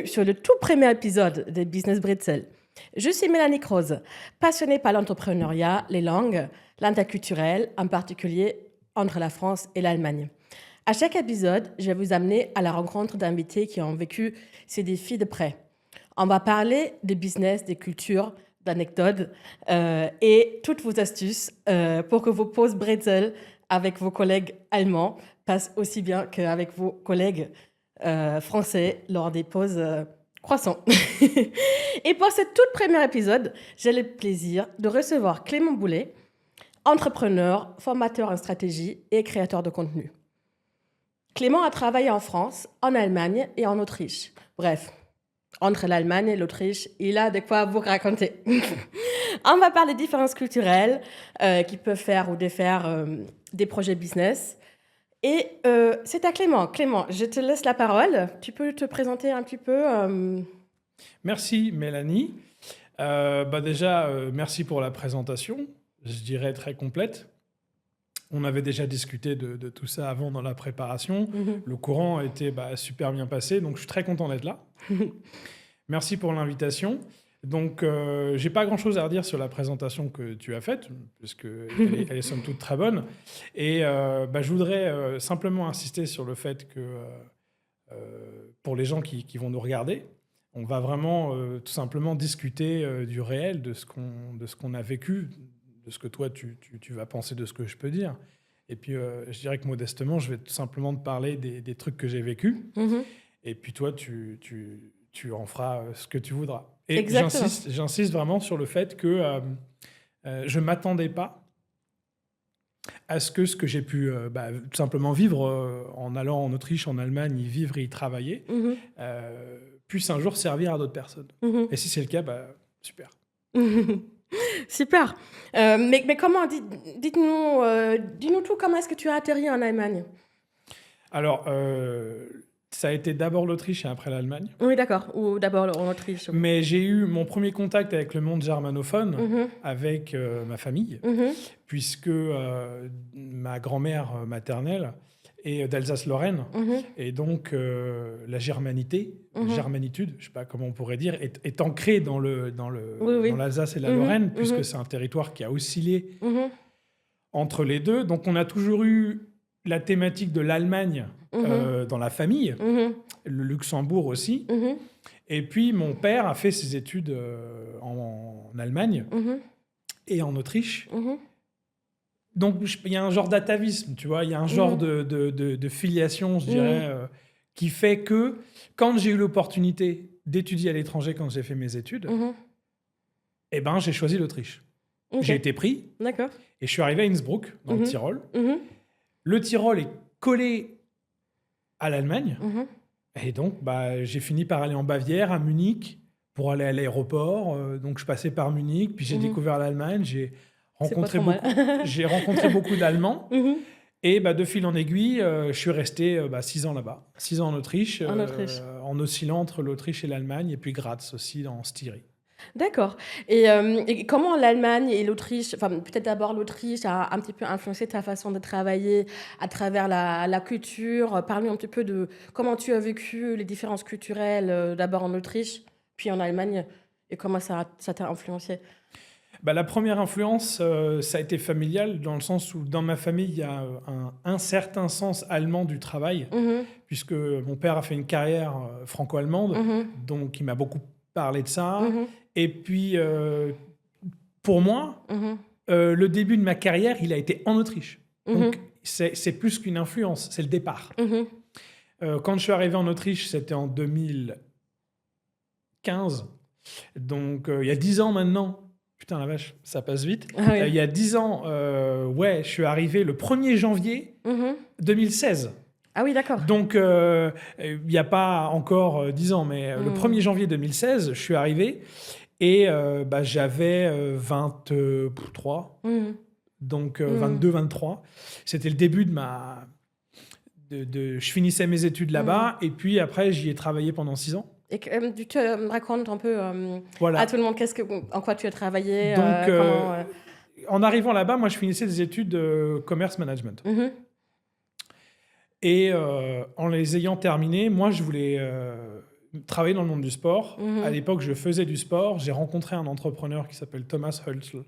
Bienvenue sur le tout premier épisode de Business Bretzel. Je suis Mélanie Croze, passionnée par l'entrepreneuriat, les langues, l'interculturel, en particulier entre la France et l'Allemagne. À chaque épisode, je vais vous amener à la rencontre d'invités qui ont vécu ces défis de près. On va parler de business, des cultures, d'anecdotes et toutes vos astuces pour que vos pauses Bretzel avec vos collègues allemands passent aussi bien qu'avec vos collègues français lors des pauses croissants. Et pour ce tout premier épisode, j'ai le plaisir de recevoir Clément Boulet, entrepreneur, formateur en stratégie et créateur de contenu. Clément a travaillé en France, en Allemagne et en Autriche. Bref, entre l'Allemagne et l'Autriche, il a de quoi vous raconter. On va parler des différences culturelles qui peuvent faire ou défaire des projets business. Et c'est à Clément. Clément, je te laisse la parole. Tu peux te présenter un petit peu Merci Mélanie. Déjà, merci pour la présentation. Je dirais très complète. On avait déjà discuté de tout ça avant dans la préparation. Le courant était super bien passé, donc je suis très content d'être là. Merci pour l'invitation. Donc, j'ai pas grand-chose à redire sur la présentation que tu as faite, puisqu'elle est somme toute très bonne. Et je voudrais simplement insister sur le fait que pour les gens qui vont nous regarder, on va vraiment tout simplement discuter du réel, de ce qu'on a vécu, de ce que toi, tu vas penser de ce que je peux dire. Et puis, je dirais que modestement, je vais tout simplement te parler des trucs que j'ai vécus. Et puis toi, tu en feras ce que tu voudras. Et j'insiste vraiment sur le fait que je ne m'attendais pas à ce que j'ai pu tout simplement vivre en allant en Autriche, en Allemagne, y vivre et y travailler, puisse un jour servir à d'autres personnes. Et si c'est le cas, super. Super. Mais comment, dis-nous tout, comment est-ce que tu as atterri en Allemagne ? Alors, ça a été d'abord l'Autriche et après l'Allemagne. Oui, d'accord. Ou d'abord en Autriche. Mais j'ai eu mon premier contact avec le monde germanophone, avec ma famille, puisque ma grand-mère maternelle est d'Alsace-Lorraine. Et donc, la germanité, germanitude, je ne sais pas comment on pourrait dire, est ancrée dans l'Alsace et la Lorraine, puisque c'est un territoire qui a oscillé entre les deux. Donc, on a toujours eu la thématique de l'Allemagne dans la famille, le Luxembourg aussi. Et puis, mon père a fait ses études en Allemagne et en Autriche. Donc, il y a un genre d'atavisme, tu vois, il y a un genre de filiation, je dirais, qui fait que quand j'ai eu l'opportunité d'étudier à l'étranger quand j'ai fait mes études, j'ai choisi l'Autriche. J'ai été pris. D'accord. Et je suis arrivé à Innsbruck, dans le Tyrol. Le Tyrol est collé à l'Allemagne. Et donc, j'ai fini par aller en Bavière, à Munich, pour aller à l'aéroport. Donc, je passais par Munich, puis j'ai découvert l'Allemagne. J'ai rencontré beaucoup d'Allemands. Et de fil en aiguille, je suis resté 6 ans là-bas. 6 ans en Autriche, en oscillant entre l'Autriche et l'Allemagne, et puis Graz aussi, en Styrie. D'accord. Et comment l'Allemagne et l'Autriche, enfin peut-être d'abord l'Autriche, a un petit peu influencé ta façon de travailler à travers la culture? Parle-nous un petit peu de comment tu as vécu les différences culturelles d'abord en Autriche, puis en Allemagne, et comment ça t'a influencé? La première influence, ça a été familial, dans le sens où dans ma famille, il y a un certain sens allemand du travail, puisque mon père a fait une carrière franco-allemande, donc il m'a beaucoup parlé de ça. Et puis, pour moi, le début de ma carrière, il a été en Autriche. Donc, c'est plus qu'une influence, c'est le départ. Quand je suis arrivé en Autriche, c'était en 2015. Donc, il y a 10 ans maintenant. Putain, la vache, ça passe vite. Ah oui. Il y a 10 ans, je suis arrivé le 1er janvier 2016. Ah oui, d'accord. Donc, il n'y a pas encore 10 ans, mais le 1er janvier 2016, je suis arrivé et j'avais 23, donc 22, 23. C'était le début de je finissais mes études là-bas et puis après, j'y ai travaillé pendant 6 ans. Et tu te racontes un peu Voilà. à tout le monde en quoi tu as travaillé. Donc, en arrivant là-bas, moi, je finissais des études de commerce management. Et en les ayant terminées, moi, je voulais travaillé dans le monde du sport. Mhm. À l'époque, je faisais du sport. J'ai rencontré un entrepreneur qui s'appelle Thomas Hölzl,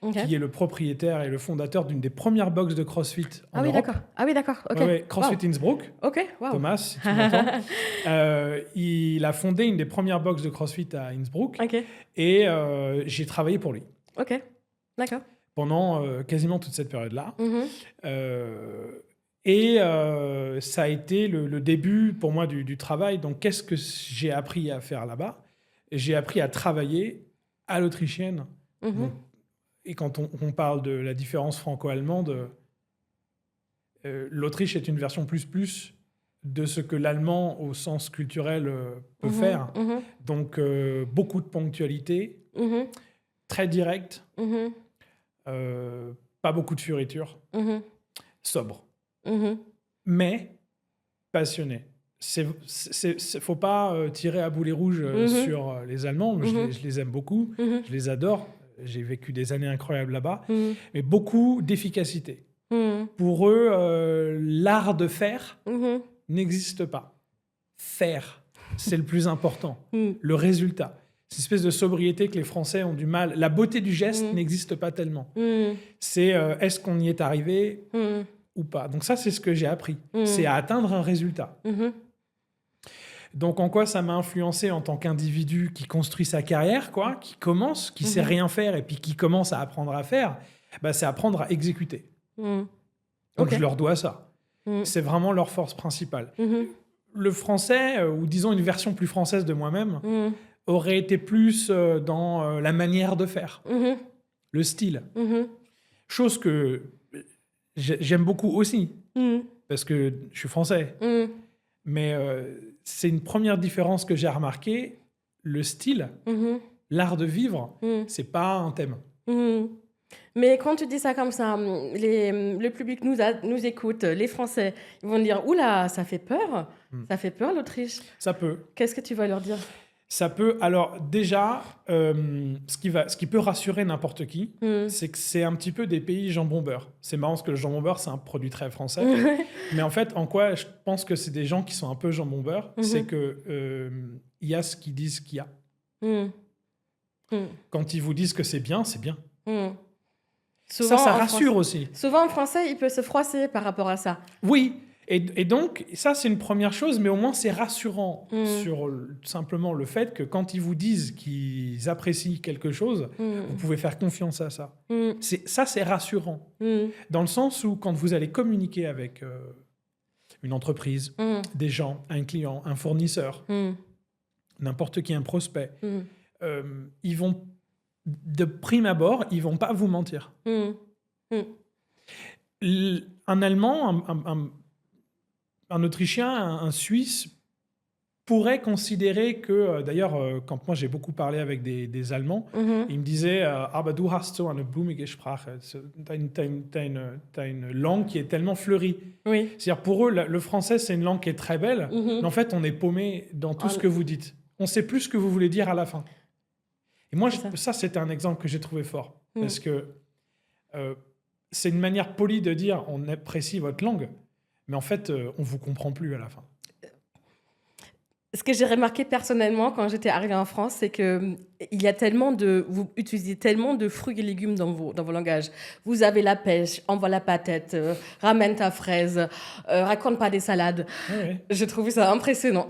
Ok. qui est le propriétaire et le fondateur d'une des premières box de CrossFit en Ah oui, Europe. d'accord. Ah oui, d'accord. Ok. Ouais, ouais, CrossFit Wow. Innsbruck. Ok, wow. Thomas, si tu m'entends. Il a fondé une des premières box de CrossFit à Innsbruck Ok, et j'ai travaillé pour lui ok. D'accord. pendant quasiment toute cette période-là. Mhm. Ça a été le début pour moi du travail. Donc, qu'est-ce que j'ai appris à faire là-bas? J'ai appris à travailler à l'autrichienne. Mhm. Donc, et quand on parle de la différence franco-allemande, l'Autriche est une version plus de ce que l'allemand, au sens culturel, peut Mhm. faire. Mhm. Donc, beaucoup de ponctualité, Mhm. très direct, Mhm. pas beaucoup de fioritures, Mhm. sobre, Mhm. mais passionné. Faut pas tirer à boulet rouge Mhm. sur les Allemands. Mhm. Je les aime beaucoup, Mhm. je les adore. J'ai vécu des années incroyables là-bas, Mhm. mais beaucoup d'efficacité. Mhm. Pour eux, l'art de faire Mhm. n'existe pas. Faire, c'est le plus important. Mhm. Le résultat. Cette espèce de sobriété que les Français ont du mal. La beauté du geste Mhm. n'existe pas tellement. Mhm. C'est est-ce qu'on y est arrivé Mhm. ou pas. Donc ça, c'est ce que j'ai appris. Mhm. C'est à atteindre un résultat. Mhm. Donc en quoi ça m'a influencé en tant qu'individu qui construit sa carrière, quoi, qui commence, qui sait Mhm. rien faire et puis qui commence à apprendre à faire, bah, c'est apprendre à exécuter. Mhm. Donc Ok. je leur dois ça. Mhm. C'est vraiment leur force principale. Mhm. Le français, ou disons une version plus française de moi-même, Mhm. aurait été plus dans la manière de faire, Mhm. le style. Mhm. Chose que j'aime beaucoup aussi, Mhm. parce que je suis français. Mhm. Mais c'est une première différence que j'ai remarquée. Le style, Mhm. l'art de vivre, Mhm. c'est pas un thème. Mhm. Mais quand tu dis ça comme ça, le public nous écoute, les Français, ils vont dire, oula, ça fait peur, ça fait peur l'Autriche. Ça peut. Qu'est-ce que tu vas leur dire? Ça peut. Alors déjà, ce qui peut rassurer n'importe qui, Mhm. c'est que c'est un petit peu des pays jambon beurre. C'est marrant parce que le jambon beurre, c'est un produit très français. Mais en fait, en quoi je pense que c'est des gens qui sont un peu jambon beurre, c'est que il y a ce qu'ils disent qu'il y a. Mhm. Mhm. Quand ils vous disent que c'est bien, c'est bien. Mhm. Ça en rassure France- aussi. Souvent en français, il peut se froisser par rapport à ça. Oui, et donc ça c'est une première chose, mais au moins c'est rassurant Mm. sur simplement le fait que quand ils vous disent qu'ils apprécient quelque chose, vous pouvez faire confiance à ça. Mm. Ça c'est rassurant, Mm. dans le sens où quand vous allez communiquer avec une entreprise, Mm. des gens, un client, un fournisseur, Mm. n'importe qui, un prospect, Mm. ils vont, de prime abord, ils vont pas vous mentir. Mm. Mm. Un Allemand, un Autrichien, un Suisse pourrait considérer que, d'ailleurs, quand moi j'ai beaucoup parlé avec des Allemands, Mhm. ils me disaient aber du hast so eine blumige Sprache. T'as une langue qui est tellement fleurie. Oui. C'est-à-dire pour eux, le français c'est une langue qui est très belle, Mhm. mais en fait on est paumé dans tout Ah, ce que vous dites. On sait plus ce que vous voulez dire à la fin. Et moi, C'est ça c'était un exemple que j'ai trouvé fort. Mm. Parce que c'est une manière polie de dire on apprécie votre langue, mais en fait on vous comprend plus à la fin. Ce que j'ai remarqué personnellement quand j'étais arrivée en France, c'est que vous utilisez tellement de fruits et légumes dans vos langages. Vous avez la pêche, envoie la patate, ramène ta fraise, raconte pas des salades. Ouais, ouais. J'ai trouvé ça impressionnant.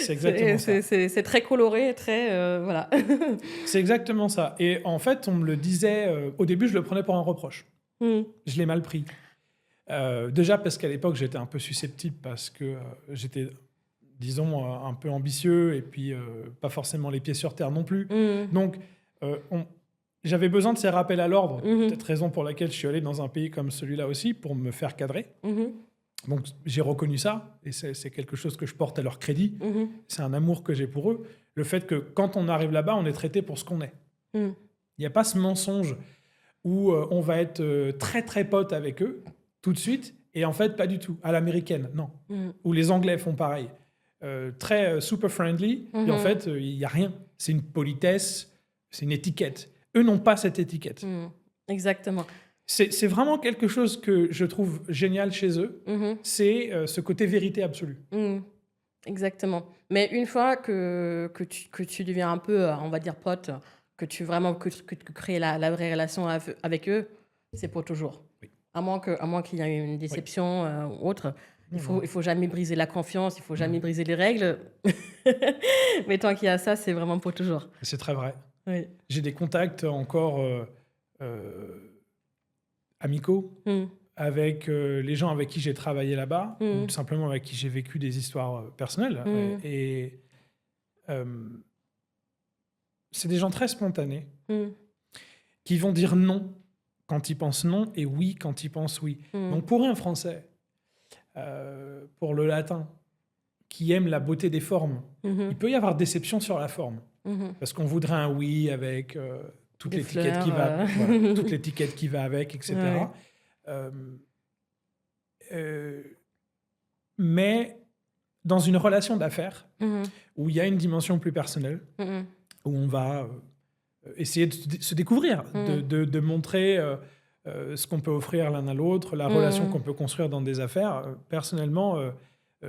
C'est exactement ça. C'est très coloré, très voilà. C'est exactement ça. Et en fait, on me le disait, au début, je le prenais pour un reproche. Mm. Je l'ai mal pris. Déjà parce qu'à l'époque, j'étais un peu susceptible parce que j'étais, disons, un peu ambitieux et puis pas forcément les pieds sur terre non plus. Mm. Donc, j'avais besoin de ces rappels à l'ordre. Mhm. Peut-être raison pour laquelle je suis allé dans un pays comme celui-là aussi, pour me faire cadrer. Mhm. Donc, j'ai reconnu ça et c'est quelque chose que je porte à leur crédit. Mhm. C'est un amour que j'ai pour eux. Le fait que quand on arrive là-bas, on est traité pour ce qu'on est. Mm. Il n'y a pas ce mensonge où on va être très très pote avec eux tout de suite et en fait pas du tout. À l'américaine, non. Mm. Où les Anglais font pareil. Très super friendly et en fait il n'y a rien. C'est une politesse, c'est une étiquette. Eux n'ont pas cette étiquette. Mm. Exactement. C'est vraiment quelque chose que je trouve génial chez eux. Mhm. C'est ce côté vérité absolue. Mm. Exactement. Mais une fois que tu deviens un peu, on va dire, pote, que tu vraiment que tu crées la vraie relation avec eux, c'est pour toujours. Oui. À moins qu'il y ait une Oui. déception ou autre. Non, non. Il faut jamais briser la confiance, il faut jamais briser les règles. Mais tant qu'il y a ça, c'est vraiment pour toujours. C'est très vrai. Oui. J'ai des contacts encore amicaux Mm. avec les gens avec qui j'ai travaillé là-bas, ou tout simplement avec qui j'ai vécu des histoires personnelles. Et c'est des gens très spontanés Mm. qui vont dire non quand ils pensent non et oui quand ils pensent oui. Donc pour un Français, pour le latin, qui aime la beauté des formes, il peut y avoir déception sur la forme. Parce qu'on voudrait un oui avec toute Des l'étiquette qui fleurs, va, voilà, toute l'étiquette qui va avec, etc. Ouais. Mais dans une relation d'affaires Mhm. où il y a une dimension plus personnelle, Mhm. où on va essayer de se découvrir, de montrer ce qu'on peut offrir l'un à l'autre, la relation qu'on peut construire dans des affaires. Personnellement,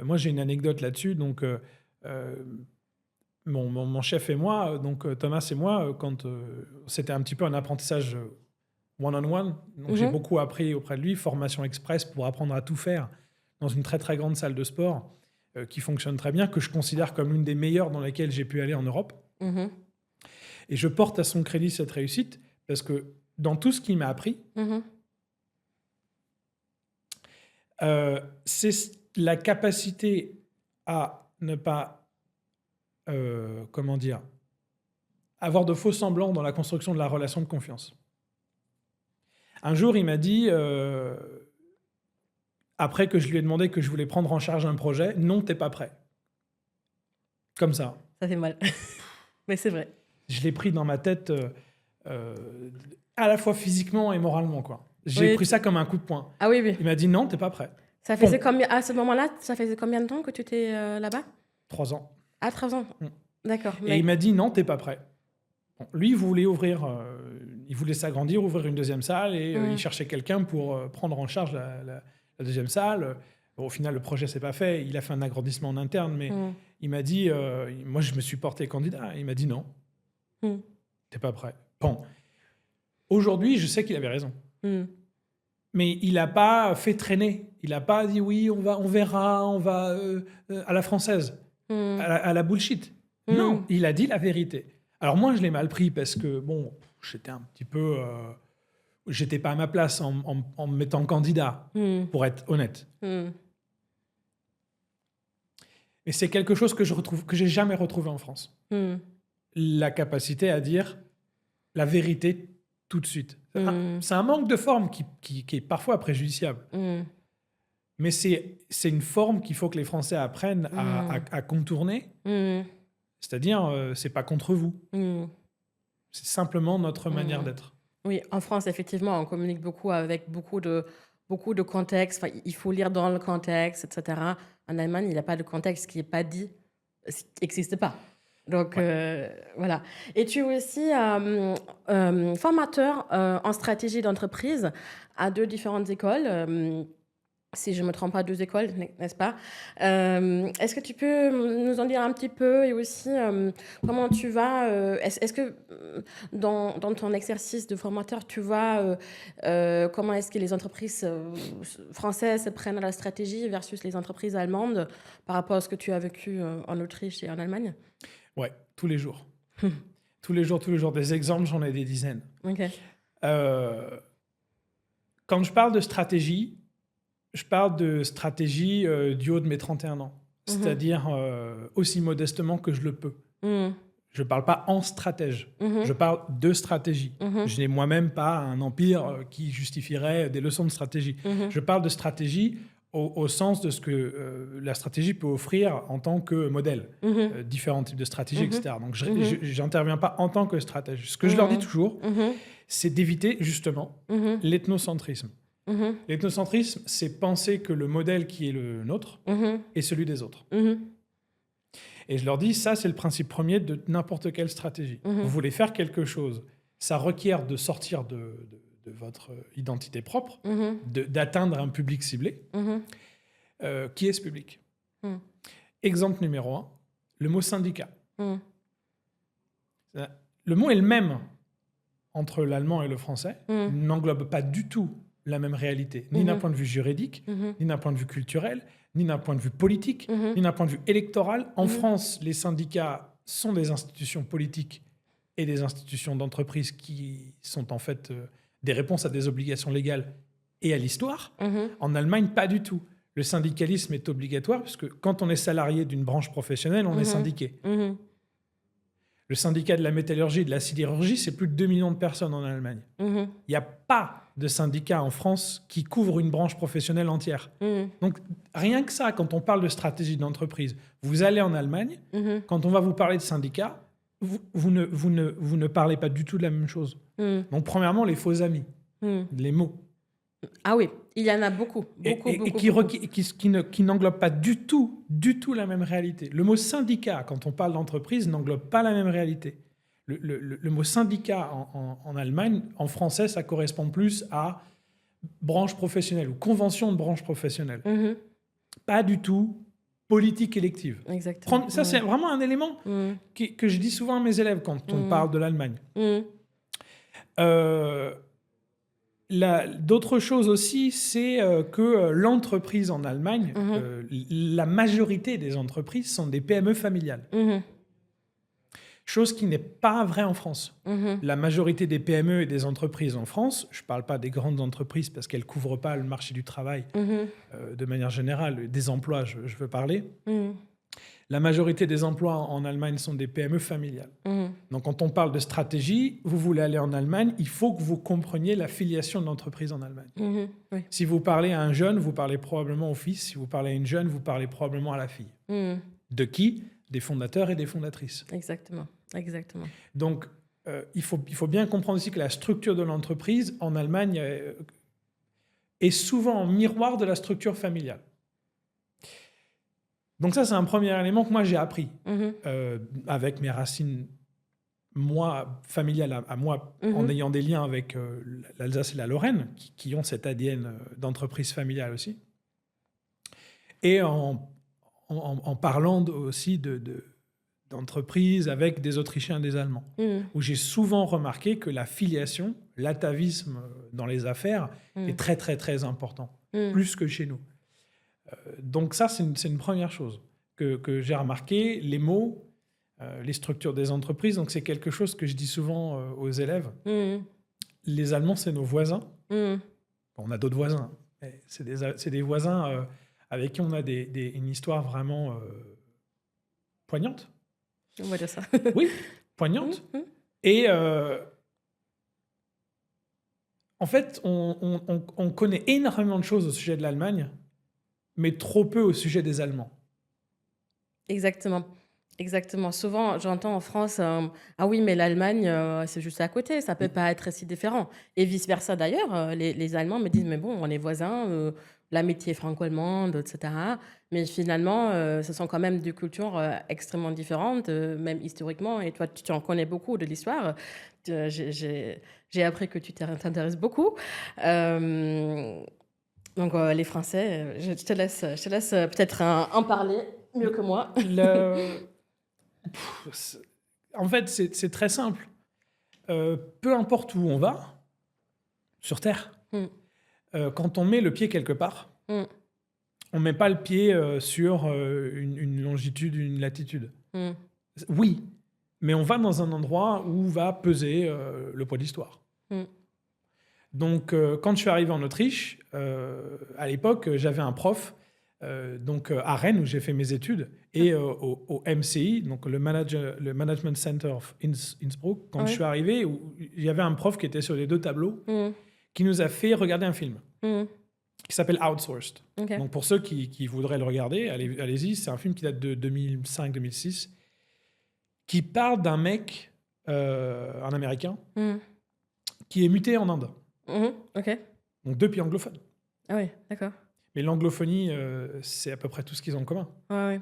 moi j'ai une anecdote là-dessus. Donc, mon chef et moi, donc Thomas et moi, quand c'était un petit peu un apprentissage one-on-one, donc j'ai beaucoup appris auprès de lui, formation express pour apprendre à tout faire dans une très très grande salle de sport qui fonctionne très bien, que je considère comme l'une des meilleures dans lesquelles j'ai pu aller en Europe. Mhm. Et je porte à son crédit cette réussite parce que dans tout ce qu'il m'a appris, Mhm. c'est la capacité à ne pas, comment dire, avoir de faux semblants dans la construction de la relation de confiance. Un jour, il m'a dit, après que je lui ai demandé que je voulais prendre en charge un projet, non, t'es pas prêt. Comme ça. Ça fait mal. Mais c'est vrai. Je l'ai pris dans ma tête à la fois physiquement et moralement, quoi. J'ai pris ça comme un coup de poing. Ah oui, oui. Il m'a dit non, t'es pas prêt. Ça faisait combien, à ce moment-là, ça faisait combien de temps que tu étais là-bas? 3 ans. Ah, 3 ans. D'accord. Et il m'a dit non, t'es pas prêt. Bon, lui, il voulait il voulait s'agrandir, ouvrir une deuxième salle, et il cherchait quelqu'un pour prendre en charge la deuxième salle. Bon, au final, le projet s'est pas fait. Il a fait un agrandissement en interne, mais il m'a dit, moi, je me suis porté candidat. Il m'a dit non, t'es pas prêt. Bon, aujourd'hui, je sais qu'il avait raison. Mais il n'a pas fait traîner. Il n'a pas dit oui, on verra, on va à la française, à la bullshit. Non, il a dit la vérité. Alors moi, je l'ai mal pris parce que, bon, j'étais un petit peu... j'étais pas à ma place en me mettant candidat, pour être honnête. Mais c'est quelque chose que j'ai jamais retrouvé en France. La capacité à dire la vérité tout de suite. C'est un manque de forme qui est parfois préjudiciable. Mais c'est une forme qu'il faut que les Français apprennent à contourner. C'est-à-dire, c'est pas contre vous. C'est simplement notre manière d'être. Oui, en France, effectivement, on communique beaucoup avec beaucoup de contexte. Enfin, il faut lire dans le contexte, etc. En Allemagne, il n'y a pas de contexte qui n'est pas dit, qui n'existe pas. Donc, voilà. Et tu es aussi formateur en stratégie d'entreprise à 2 différentes écoles. Si je ne me trompe pas, 2 écoles, n'est-ce pas? Est-ce que tu peux nous en dire un petit peu, et aussi comment tu vas... est-ce que dans ton exercice de formateur, tu vois comment est-ce que les entreprises françaises prennent la stratégie versus les entreprises allemandes par rapport à ce que tu as vécu en Autriche et en Allemagne? Ouais, tous les jours. tous les jours. Des exemples, j'en ai des dizaines. Ok. Quand je parle de stratégie, je parle de stratégie du haut de mes 31 ans. C'est-à-dire aussi modestement que je le peux. Je ne parle pas en stratège. Je parle de stratégie. Je n'ai moi-même pas un empire qui justifierait des leçons de stratégie. Je parle de stratégie au sens de ce que la stratégie peut offrir en tant que modèle. Différents types de stratégies, etc. Donc, je n'interviens pas en tant que stratège. Ce que je leur dis toujours, c'est d'éviter justement l'ethnocentrisme. L'ethnocentrisme, c'est penser que le modèle qui est le nôtre est celui des autres. Et je leur dis, ça, c'est le principe premier de n'importe quelle stratégie. Vous voulez faire quelque chose, ça requiert de sortir de votre identité propre, d'atteindre un public ciblé. Qui est ce public? Exemple numéro 1, le mot syndicat. Mm. Le mot est le même entre l'allemand et le français, Mm. n'englobe pas du tout la même réalité, ni d'un point de vue juridique, ni d'un point de vue culturel, ni d'un point de vue politique, ni d'un point de vue électoral. En France, les syndicats sont des institutions politiques et des institutions d'entreprise qui sont en fait des réponses à des obligations légales et à l'histoire. En Allemagne, pas du tout. Le syndicalisme est obligatoire puisque quand on est salarié d'une branche professionnelle, on est syndiqué. Le syndicat de la métallurgie et de la sidérurgie, c'est plus de 2 millions de personnes en Allemagne. Il n'y a pas de syndicat en France qui couvre une branche professionnelle entière. Donc, rien que ça, quand on parle de stratégie d'entreprise, vous allez en Allemagne, quand on va vous parler de syndicat, vous ne parlez pas du tout de la même chose. Donc, premièrement, les faux amis, les mots. Ah oui, il y en a beaucoup. Et qui n'englobe pas du tout la même réalité. Le mot syndicat, quand on parle d'entreprise, n'englobe pas la même réalité. Le mot syndicat en Allemagne, en français, ça correspond plus à branche professionnelle ou convention de branche professionnelle. Pas du tout politique élective. Exactement. Ça, c'est vraiment un élément que je dis souvent à mes élèves quand on parle de l'Allemagne. D'autres choses aussi, c'est que l'entreprise en Allemagne, la majorité des entreprises sont des PME familiales. Chose qui n'est pas vraie en France. La majorité des PME et des entreprises en France, je ne parle pas des grandes entreprises parce qu'elles ne couvrent pas le marché du travail de manière générale, des emplois, je veux parler. La majorité des emplois en Allemagne sont des PME familiales. Donc, quand on parle de stratégie, vous voulez aller en Allemagne, il faut que vous compreniez la filiation de l'entreprise en Allemagne. Oui. Si vous parlez à un jeune, vous parlez probablement au fils. Si vous parlez à une jeune, vous parlez probablement à la fille. De qui ? Des fondateurs et des fondatrices. Exactement. Donc, il faut bien comprendre aussi que la structure de l'entreprise en Allemagne est souvent en miroir de la structure familiale. Donc ça, c'est un premier élément que moi, j'ai appris avec mes racines familiales à moi, en ayant des liens avec l'Alsace et la Lorraine, qui ont cet ADN d'entreprise familiale aussi. Et en parlant aussi d'entreprise avec des Autrichiens et des Allemands, où j'ai souvent remarqué que la filiation, l'atavisme dans les affaires est très, très, très important, plus que chez nous. Donc ça, c'est une première chose que j'ai remarqué. Les mots, les structures des entreprises, donc c'est quelque chose que je dis souvent aux élèves. Les Allemands, c'est nos voisins. On a d'autres voisins. Mais c'est des voisins avec qui on a une histoire vraiment poignante. On va dire ça. Oui, poignante. Et en fait, on connaît énormément de choses au sujet de l'Allemagne, mais trop peu au sujet des Allemands. Exactement. Souvent, j'entends en France, ah oui, mais l'Allemagne, c'est juste à côté, ça peut pas être si différent. Et vice-versa d'ailleurs, les Allemands me disent, mais bon, on est voisins, l'amitié franco-allemande, etc. Mais finalement, ce sont quand même deux cultures extrêmement différentes, même historiquement. Et toi, tu en connais beaucoup de l'histoire. J'ai appris que tu t'intéresses beaucoup. Donc, les Français, je te laisse peut-être en parler mieux que moi. En fait, c'est très simple. Peu importe où on va, sur Terre, quand on met le pied quelque part, on ne met pas le pied sur une longitude, une latitude. Oui, mais on va dans un endroit où va peser le poids de l'histoire. Donc, quand je suis arrivé en Autriche, à l'époque, j'avais un prof à Rennes, où j'ai fait mes études, et au MCI, donc le Management Center of Innsbruck, quand je suis arrivé, il y avait un prof qui était sur les deux tableaux, qui nous a fait regarder un film qui s'appelle Outsourced. Donc, pour ceux qui voudraient le regarder, allez-y, c'est un film qui date de 2005-2006, qui parle d'un mec, un Américain, qui est muté en Inde. Donc, deux pays anglophones. Ah oui, d'accord. Mais l'anglophonie, c'est à peu près tout ce qu'ils ont en commun. Ouais.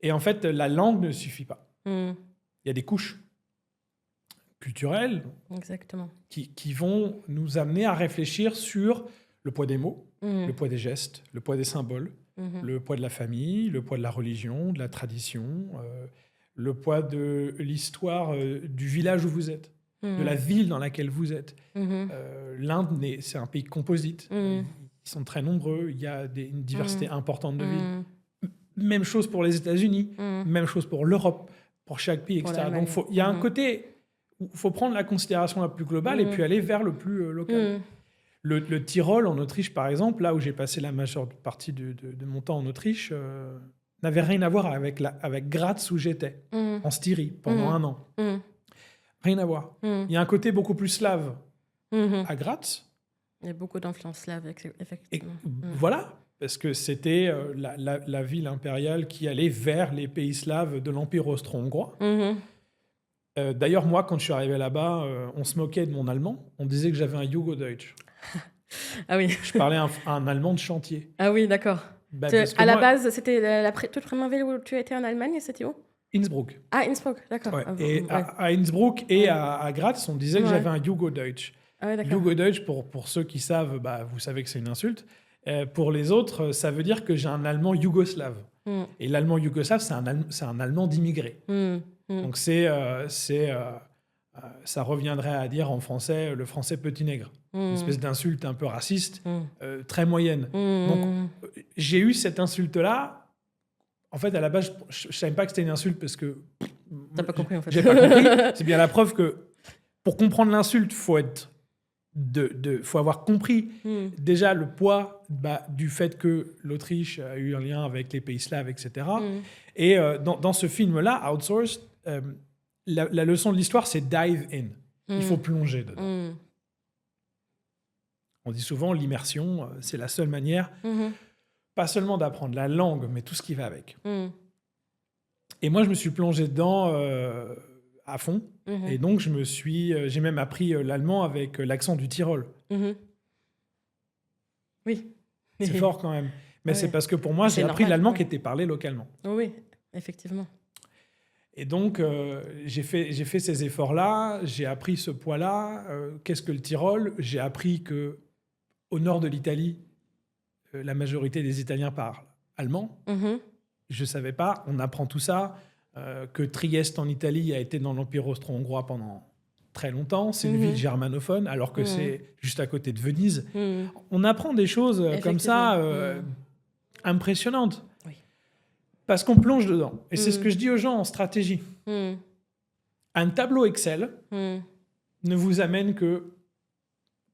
Et en fait, la langue ne suffit pas. Il y a des couches culturelles. Exactement. Qui vont nous amener à réfléchir sur le poids des mots, le poids des gestes, le poids des symboles, Le poids de la famille, le poids de la religion, de la tradition, le poids de l'histoire du village où vous êtes, de la ville dans laquelle vous êtes. L'Inde, c'est un pays composite. Ils sont très nombreux. Il y a une diversité importante de villes. Même chose pour les États-Unis. Même chose pour l'Europe, pour chaque pays, etc. Donc, il y a un côté où il faut prendre la considération la plus globale et puis aller vers le plus local. Le Tyrol, en Autriche, par exemple, là où j'ai passé la majeure partie de mon temps en Autriche, n'avait rien à voir avec Graz où j'étais, en Styrie, pendant 1 an. Rien à voir. Il y a un côté beaucoup plus slave à Graz. Il y a beaucoup d'influence slave, effectivement. Et voilà, parce que c'était la ville impériale qui allait vers les pays slaves de l'Empire austro-hongrois. D'ailleurs, moi, quand je suis arrivé là-bas, on se moquait de mon allemand. On disait que j'avais un Jugo-Deutsch. Ah oui. Je parlais un allemand de chantier. Ah oui, d'accord. À la base, c'était toute première ville où tu étais en Allemagne, c'était où? Innsbruck. Ah, Innsbruck, d'accord. Ouais. Et à Innsbruck et à Graz, on disait que j'avais un Jugo-Deutsch. Ah ouais, Jugo-Deutsch, pour ceux qui savent, vous savez que c'est une insulte. Pour les autres, ça veut dire que j'ai un allemand yougoslave. Et l'allemand yougoslave, c'est un allemand d'immigrés. Donc ça reviendrait à dire en français le français petit nègre. Une espèce d'insulte un peu raciste, très moyenne. Donc j'ai eu cette insulte-là. En fait, à la base, je ne savais pas que c'était une insulte parce que... T'as pas compris, en fait. J'ai pas compris. C'est bien la preuve que pour comprendre l'insulte, il faut avoir compris déjà le poids du fait que l'Autriche a eu un lien avec les pays slaves, etc. Et dans ce film-là, Outsourced, la leçon de l'histoire, c'est dive in. Il faut plonger dedans. On dit souvent l'immersion, c'est la seule manière, pas seulement d'apprendre la langue, mais tout ce qui va avec. Et moi, je me suis plongé dedans à fond. Et donc, j'ai même appris l'allemand avec l'accent du Tyrol. Oui. C'est fort quand même. Mais c'est parce que pour moi, j'ai appris l'allemand qui était parlé localement. Oui, effectivement. Et donc, j'ai fait ces efforts-là, j'ai appris ce poids-là. Qu'est-ce que le Tyrol? J'ai appris qu'au nord de l'Italie, la majorité des Italiens parlent allemand. Je ne savais pas, on apprend tout ça, que Trieste en Italie a été dans l'Empire austro-hongrois pendant très longtemps. C'est une ville germanophone, alors que c'est juste à côté de Venise. On apprend des choses comme ça impressionnantes. Parce qu'on plonge dedans. Et c'est ce que je dis aux gens en stratégie. Un tableau Excel ne vous amène que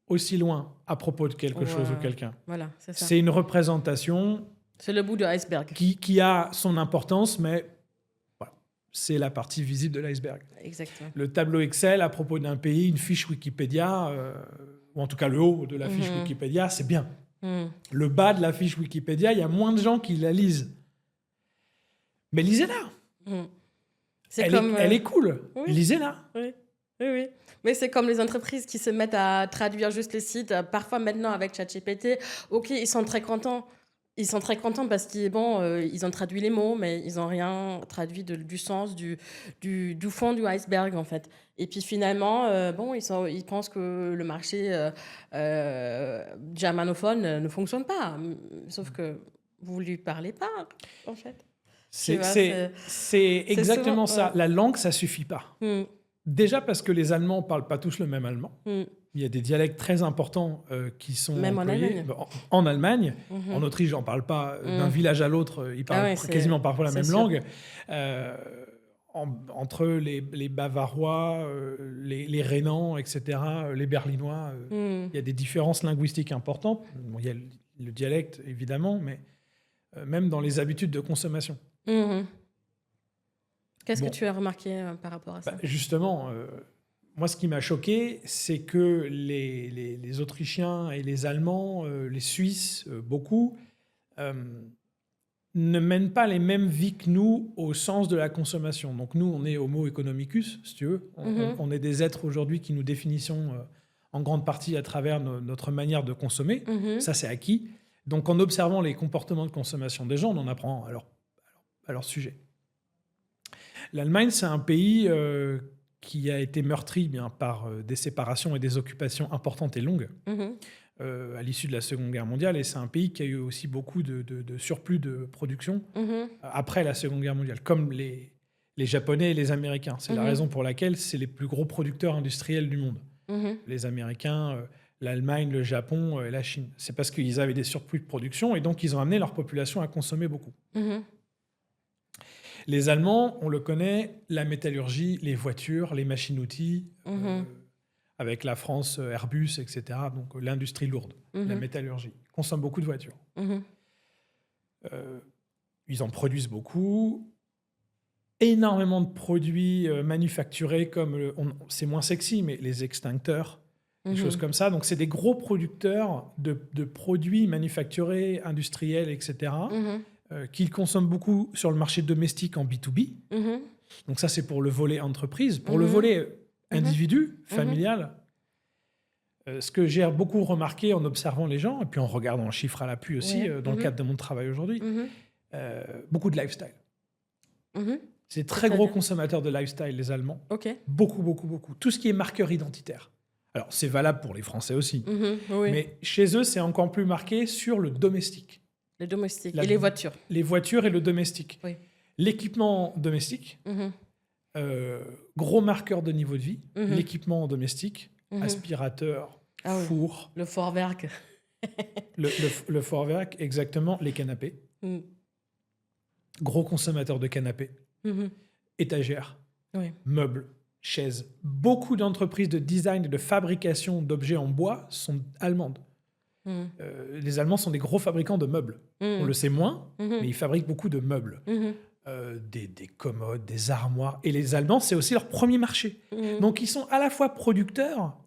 aussi loin à propos de quelque chose ou quelqu'un. Voilà, c'est ça. C'est une représentation... C'est le bout de l'iceberg. Qui a son importance, mais voilà, c'est la partie visible de l'iceberg. Exactement. Le tableau Excel à propos d'un pays, une fiche Wikipédia, ou en tout cas le haut de la fiche Wikipédia, c'est bien. Le bas de la fiche Wikipédia, il y a moins de gens qui la lisent. Mais lisez-la. Elle est cool. Oui. Lisez-la. Oui. Mais c'est comme les entreprises qui se mettent à traduire juste les sites. Parfois, maintenant, avec ChatGPT, OK, ils sont très contents. Ils sont très contents parce qu'ils ils ont traduit les mots, mais ils n'ont rien traduit du sens, du fond du iceberg, en fait. Et puis finalement, ils pensent que le marché germanophone ne fonctionne pas. Sauf que vous ne lui parlez pas, en fait. C'est exactement souvent, ça. La langue, ça ne suffit pas. Déjà parce que les Allemands ne parlent pas tous le même allemand. Il y a des dialectes très importants qui sont même employés. En Allemagne. En Autriche, j'en parle pas. D'un village à l'autre, ils parlent quasiment parfois la même langue. Entre les Bavarois, les Rhénans, etc., les Berlinois, il y a des différences linguistiques importantes. Bon, il y a le dialecte, évidemment, mais même dans les habitudes de consommation. Qu'est-ce que tu as remarqué par rapport à ça? Justement... moi, ce qui m'a choqué, c'est que les Autrichiens et les Allemands, les Suisses, beaucoup, ne mènent pas les mêmes vies que nous au sens de la consommation. Donc nous, on est homo economicus, si tu veux. On est des êtres aujourd'hui qui nous définissons en grande partie à travers notre manière de consommer. Ça, c'est acquis. Donc en observant les comportements de consommation des gens, on en apprend à leur sujet. L'Allemagne, c'est un pays... qui a été meurtri par des séparations et des occupations importantes et longues à l'issue de la Seconde Guerre mondiale. Et c'est un pays qui a eu aussi beaucoup de surplus de production après la Seconde Guerre mondiale, comme les Japonais et les Américains. C'est la raison pour laquelle c'est les plus gros producteurs industriels du monde. Les Américains, l'Allemagne, le Japon et la Chine. C'est parce qu'ils avaient des surplus de production et donc ils ont amené leur population à consommer beaucoup. Les Allemands, on le connaît, la métallurgie, les voitures, les machines-outils, avec la France, Airbus, etc. Donc l'industrie lourde, la métallurgie. Ils consomment beaucoup de voitures. Ils en produisent beaucoup. Énormément de produits manufacturés, comme c'est moins sexy, mais les extincteurs, des choses comme ça. Donc c'est des gros producteurs de produits manufacturés, industriels, etc. Qu'ils consomment beaucoup sur le marché domestique en B2B. Donc ça, c'est pour le volet entreprise. Pour le volet individu, familial, ce que j'ai beaucoup remarqué en observant les gens, et puis en regardant les chiffres à l'appui aussi, dans le cadre de mon travail aujourd'hui, beaucoup de lifestyle. C'est très gros consommateurs de lifestyle, les Allemands. Beaucoup, beaucoup, beaucoup. Tout ce qui est marqueur identitaire. Alors, c'est valable pour les Français aussi. Mais chez eux, c'est encore plus marqué sur le domestique. Le domestique et les voitures. Les voitures et le domestique. L'équipement domestique, gros marqueur de niveau de vie. L'équipement domestique, aspirateur, four. Le Vorwerk. le Vorwerk, exactement. Les canapés. Gros consommateur de canapés. Étagères, meubles, chaises. Beaucoup d'entreprises de design et de fabrication d'objets en bois sont allemandes. Les Allemands sont des gros fabricants de meubles. On le sait moins, mais ils fabriquent beaucoup de meubles. Des commodes, des armoires. Et les Allemands, c'est aussi leur premier marché. Donc, ils sont à la fois producteurs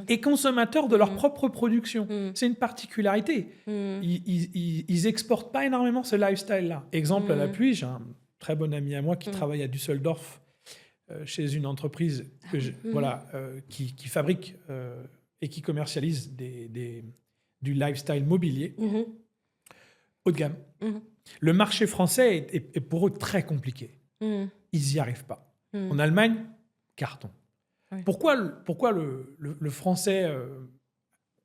et consommateurs de leur propre production. C'est une particularité. Ils exportent pas énormément ce lifestyle-là. Exemple à l'appui, j'ai un très bon ami à moi qui travaille à Düsseldorf chez une entreprise qui fabrique et qui commercialise du lifestyle mobilier haut de gamme. Le marché français est pour eux très compliqué. Ils n'y arrivent pas. En Allemagne, carton. Pourquoi le français,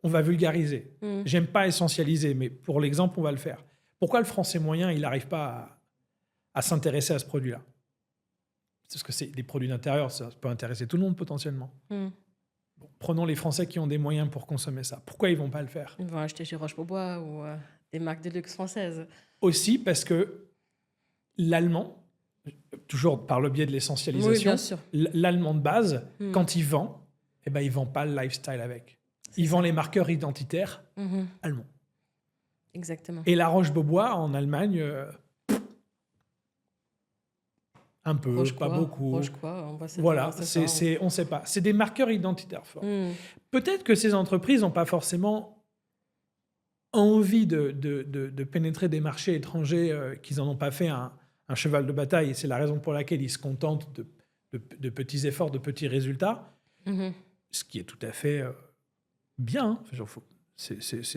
on va vulgariser. J'aime pas essentialiser, mais pour l'exemple, on va le faire. Pourquoi le français moyen, il n'arrive pas à s'intéresser à ce produit-là? Parce que c'est des produits d'intérieur, ça peut intéresser tout le monde potentiellement. Bon, prenons les Français qui ont des moyens pour consommer ça. Pourquoi ils ne vont pas le faire? Ils vont acheter chez Roche-Beaubois ou des marques de luxe françaises. Aussi parce que l'allemand, toujours par le biais de l'essentialisation, l'allemand de base, quand il vend, il ne vend pas le lifestyle avec. Il vend les marqueurs identitaires allemands. Exactement. Et la Roche-Beaubois, en Allemagne, un peu, pas beaucoup. Roche quoi, voilà, on ne sait pas. C'est des marqueurs identitaires forts. Peut-être que ces entreprises n'ont pas forcément envie de pénétrer des marchés étrangers, qu'ils n'en ont pas fait un cheval de bataille. Et c'est la raison pour laquelle ils se contentent de petits efforts, de petits résultats, ce qui est tout à fait bien.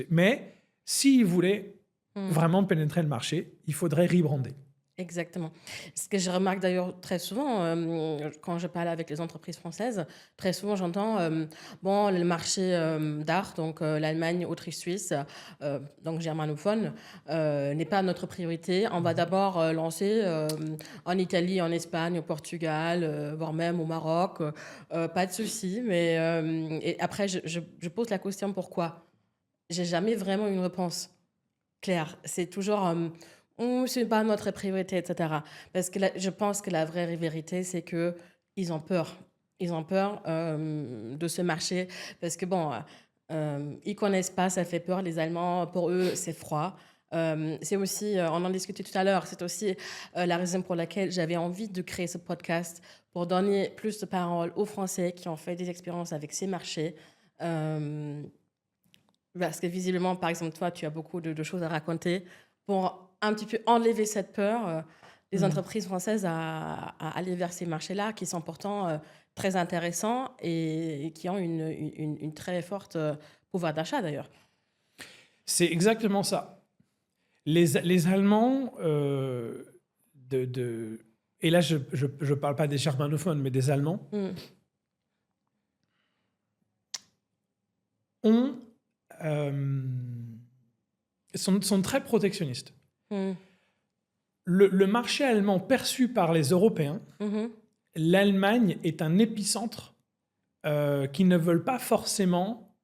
Mais s'ils voulaient vraiment pénétrer le marché, il faudrait rebrander. Exactement. Ce que je remarque d'ailleurs très souvent, quand je parle avec les entreprises françaises, très souvent j'entends, le marché d'art, donc l'Allemagne, Autriche, Suisse, donc germanophone, n'est pas notre priorité. On va d'abord lancer en Italie, en Espagne, au Portugal, voire même au Maroc. Pas de souci, mais et après je pose la question pourquoi. J'ai jamais vraiment une réponse claire. C'est toujours... ce n'est pas notre priorité, etc. Parce que je pense que la vraie vérité, c'est qu'ils ont peur. Ils ont peur de ce marché. Parce que, ils ne connaissent pas, ça fait peur. Les Allemands, pour eux, c'est froid. C'est aussi, on en discutait tout à l'heure, c'est aussi la raison pour laquelle j'avais envie de créer ce podcast, pour donner plus de parole aux Français qui ont fait des expériences avec ces marchés. Parce que visiblement, par exemple, toi, tu as beaucoup de choses à raconter pour un petit peu enlever cette peur des entreprises françaises à aller vers ces marchés-là, qui sont pourtant très intéressants et qui ont une très forte pouvoir d'achat, d'ailleurs. C'est exactement ça. Les Allemands, et là, je ne parle pas des germanophones, mais des Allemands, ont, sont très protectionnistes. Le marché allemand perçu par les Européens, l'Allemagne est un épicentre qu'ils ne veulent pas forcément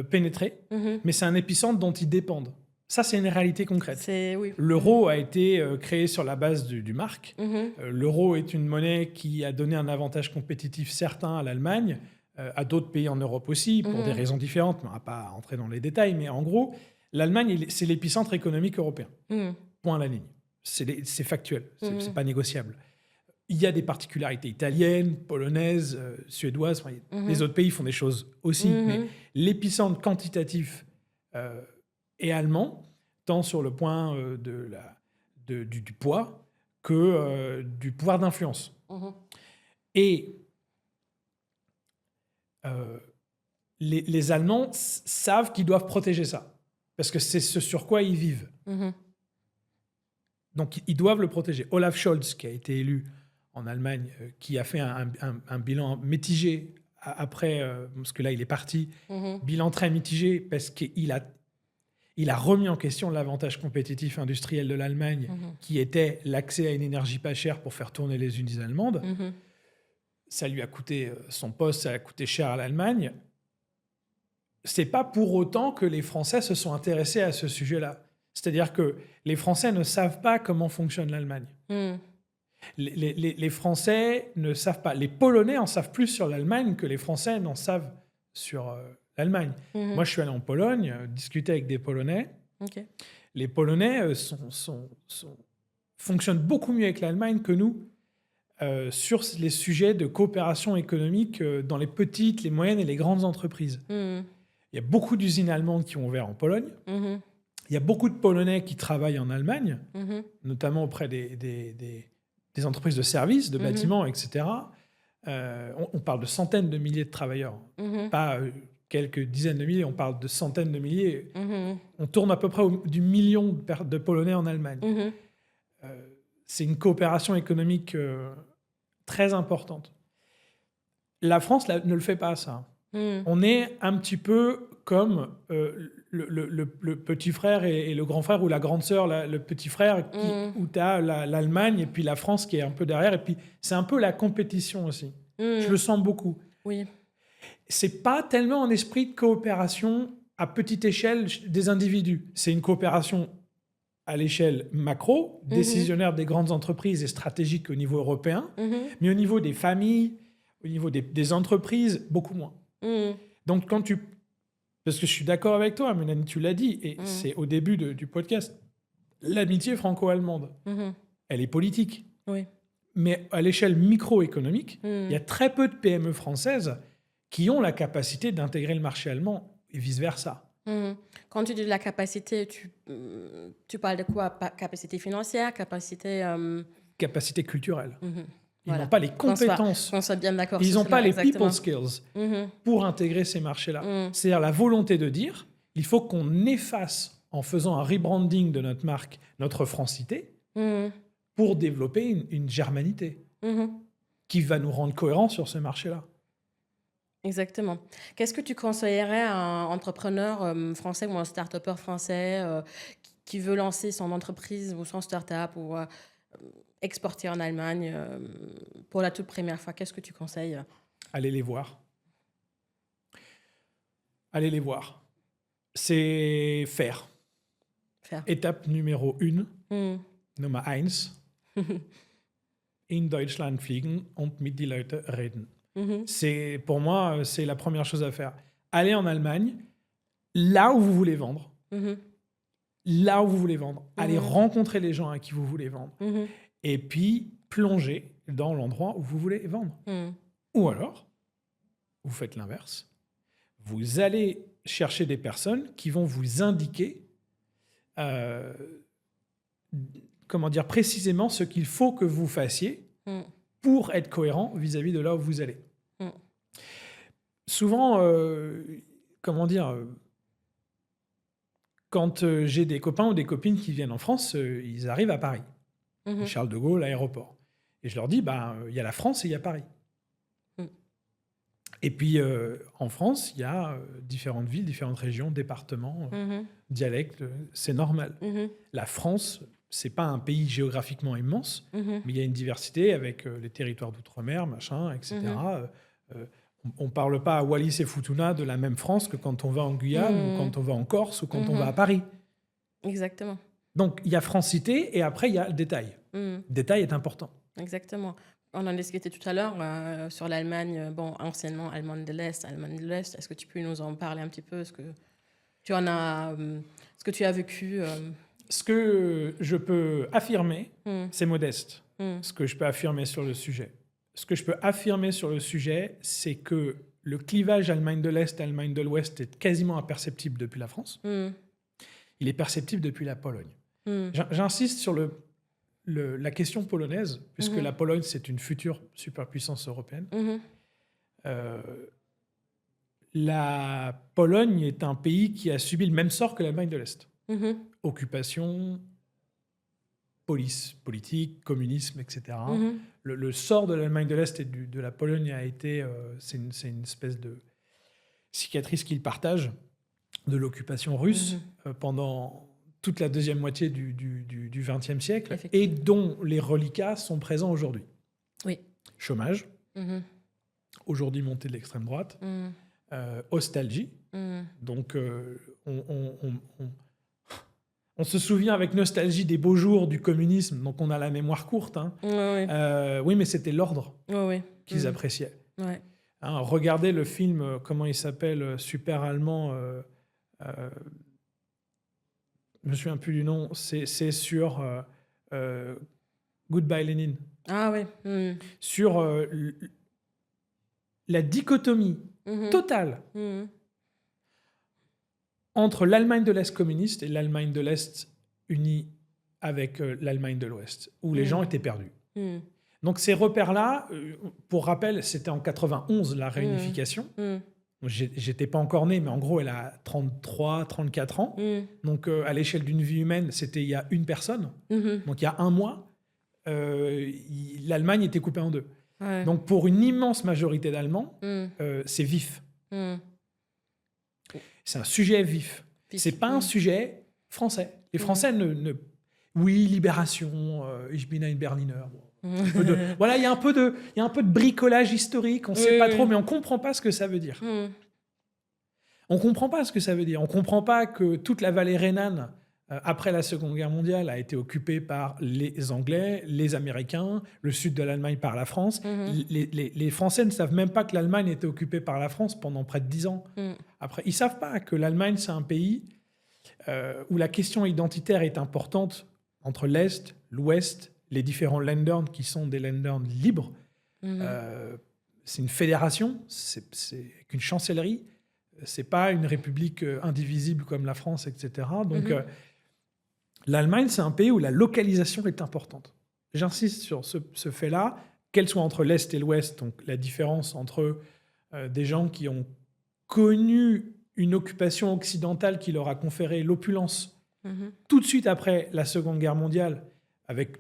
pénétrer, mais c'est un épicentre dont ils dépendent. Ça, c'est une réalité concrète. Oui. L'euro a été créé sur la base du mark. L'euro est une monnaie qui a donné un avantage compétitif certain à l'Allemagne, à d'autres pays en Europe aussi, pour des raisons différentes, mais on ne va pas entrer dans les détails. Mais en gros, l'Allemagne, c'est l'épicentre économique européen. Point à la ligne. C'est factuel, c'est pas négociable. Il y a des particularités italiennes, polonaises, suédoises. Les autres pays font des choses aussi, mais l'épicentre quantitatif est allemand, tant sur le point du poids que du pouvoir d'influence. Et les Allemands savent qu'ils doivent protéger ça, parce que c'est ce sur quoi ils vivent. Donc, ils doivent le protéger. Olaf Scholz, qui a été élu en Allemagne, qui a fait un bilan mitigé après, parce que là, il est parti, bilan très mitigé, parce qu'il a remis en question l'avantage compétitif industriel de l'Allemagne, qui était l'accès à une énergie pas chère pour faire tourner les usines allemandes. Ça lui a coûté son poste, ça a coûté cher à l'Allemagne. C'est pas pour autant que les Français se sont intéressés à ce sujet-là. C'est-à-dire que les Français ne savent pas comment fonctionne l'Allemagne. Les Français ne savent pas. Les Polonais en savent plus sur l'Allemagne que les Français n'en savent sur l'Allemagne. Moi, je suis allé en Pologne, discuter avec des Polonais. Les Polonais fonctionnent beaucoup mieux avec l'Allemagne que nous sur les sujets de coopération économique dans les petites, les moyennes et les grandes entreprises. Il y a beaucoup d'usines allemandes qui ont ouvert en Pologne. Il y a beaucoup de Polonais qui travaillent en Allemagne, notamment auprès des entreprises de services, de bâtiments, etc. On parle de centaines de milliers de travailleurs, pas quelques dizaines de milliers, on parle de centaines de milliers. On tourne à peu près du million de Polonais en Allemagne. C'est une coopération économique très importante. La France ne le fait pas, ça. On est un petit peu comme le petit frère et le grand frère, ou la grande sœur, le petit frère, où tu as l'Allemagne et puis la France qui est un peu derrière. Et puis, c'est un peu la compétition aussi. Je le sens beaucoup. C'est pas tellement un esprit de coopération à petite échelle des individus. C'est une coopération à l'échelle macro, décisionnaire des grandes entreprises et stratégique au niveau européen, mais au niveau des familles, au niveau des entreprises, beaucoup moins. Donc, parce que je suis d'accord avec toi, Mélanie, tu l'as dit, et c'est au début du podcast, l'amitié franco-allemande, elle est politique. Mais à l'échelle microéconomique, il y a très peu de PME françaises qui ont la capacité d'intégrer le marché allemand et vice-versa. Quand tu dis de la capacité, tu parles de quoi? Capacité financière, capacité... Capacité culturelle. Ils Voilà. n'ont pas les compétences. Qu'on soit bien d'accord. Ils n'ont pas les exactement. people skills pour intégrer ces marchés-là. C'est-à-dire la volonté de dire, il faut qu'on efface, en faisant un rebranding de notre marque, notre francité, pour développer une germanité qui va nous rendre cohérents sur ce marché-là. Exactement. Qu'est-ce que tu conseillerais à un entrepreneur français ou un start-upper français qui veut lancer son entreprise ou son start-up ou exporter en Allemagne pour la toute première fois? Qu'est-ce que tu conseilles? Allez les voir. Allez les voir. C'est faire. Étape numéro 1, Nummer 1. In Deutschland fliegen und mit die Leute reden. Pour moi, c'est la première chose à faire. Allez en Allemagne, là où vous voulez vendre. Là où vous voulez vendre. Allez rencontrer les gens à qui vous voulez vendre. Et puis, plonger dans l'endroit où vous voulez vendre. Ou alors, vous faites l'inverse. Vous allez chercher des personnes qui vont vous indiquer précisément ce qu'il faut que vous fassiez pour être cohérent vis-à-vis de là où vous allez. Souvent, quand j'ai des copains ou des copines qui viennent en France, ils arrivent à Paris. Charles de Gaulle, l'aéroport. Et je leur dis, il y a la France et il y a Paris. Et puis, en France, il y a différentes villes, différentes régions, départements, dialectes. C'est normal. La France, c'est pas un pays géographiquement immense, mais il y a une diversité avec les territoires d'outre-mer, machin, etc. On parle pas à Wallis et Futuna de la même France que quand on va en Guyane, ou quand on va en Corse, ou quand on va à Paris. Exactement. Donc, il y a francité, et après, il y a le détail. Le détail est important. Exactement. On en discutait tout à l'heure sur l'Allemagne, anciennement Allemagne de l'Est, Allemagne de l'Est. Est-ce que tu peux nous en parler un petit peu? Est-ce que tu as vécu Ce que je peux affirmer, c'est modeste. Ce que je peux affirmer sur le sujet. Ce que je peux affirmer sur le sujet, c'est que le clivage Allemagne de l'Est, Allemagne de l'Ouest est quasiment imperceptible depuis la France. Il est perceptible depuis la Pologne. J'insiste sur la question polonaise, puisque la Pologne, c'est une future superpuissance européenne. La Pologne est un pays qui a subi le même sort que l'Allemagne de l'Est. Occupation, police politique, communisme, etc. Le sort de l'Allemagne de l'Est et de la Pologne a été... c'est une espèce de cicatrice qu'ils partagent de l'occupation russe pendant toute la deuxième moitié du XXe siècle, et dont les reliquats sont présents aujourd'hui. Oui. Chômage, aujourd'hui montée de l'extrême droite, nostalgie. Donc, on se souvient avec nostalgie des beaux jours du communisme, donc on a la mémoire courte. Oui, mais c'était l'ordre qu'ils appréciaient. Regardez le film, comment il s'appelle, super allemand... je me souviens plus du nom, c'est sur Goodbye Lenin. Ah oui. Sur la dichotomie totale entre l'Allemagne de l'Est communiste et l'Allemagne de l'Est unie avec l'Allemagne de l'Ouest, où les gens étaient perdus. Donc ces repères-là, pour rappel, c'était en 91 la réunification. J'étais pas encore né, mais en gros, elle a 33, 34 ans. Donc, à l'échelle d'une vie humaine, c'était il y a une personne. Donc, il y a un mois, l'Allemagne était coupée en deux. Donc, pour une immense majorité d'Allemands, c'est vif. C'est un sujet vif. C'est pas un sujet français. Les Français Oui, libération, ich bin ein Berliner. Voilà, il y a un peu de bricolage historique, on ne sait pas trop, mais on ne comprend pas ce que ça veut dire. On ne comprend pas ce que ça veut dire. On ne comprend pas que toute la vallée rhénane, après la Seconde Guerre mondiale, a été occupée par les Anglais, les Américains, le sud de l'Allemagne par la France. Les Français ne savent même pas que l'Allemagne était occupée par la France pendant près de 10 ans. Après, ils ne savent pas que l'Allemagne, c'est un pays où la question identitaire est importante entre l'Est, l'Ouest, les différents Länder qui sont des Länder libres. C'est une fédération, c'est qu'une chancellerie. C'est pas une république indivisible comme la France, etc. Donc, l'Allemagne, c'est un pays où la localisation est importante. J'insiste sur ce fait-là, qu'elle soit entre l'Est et l'Ouest, donc la différence entre des gens qui ont connu une occupation occidentale qui leur a conféré l'opulence tout de suite après la Seconde Guerre mondiale, avec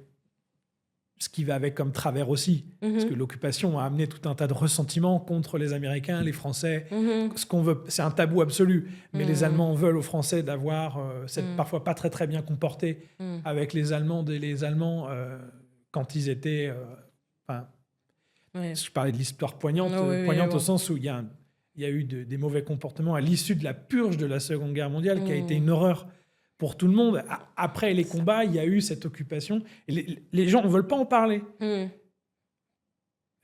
ce qui va avec comme travers aussi, parce que l'occupation a amené tout un tas de ressentiments contre les Américains, les Français. Ce qu'on veut, c'est un tabou absolu, mais les Allemands veulent aux Français d'avoir cette parfois pas très très bien comporté avec les Allemands et les Allemands quand ils étaient. Je parlais de l'histoire poignante, au sens où il y a eu des mauvais comportements à l'issue de la purge de la Seconde Guerre mondiale, qui a été une horreur pour tout le monde. Après les combats, il y a eu cette occupation. Et les gens ne veulent pas en parler. On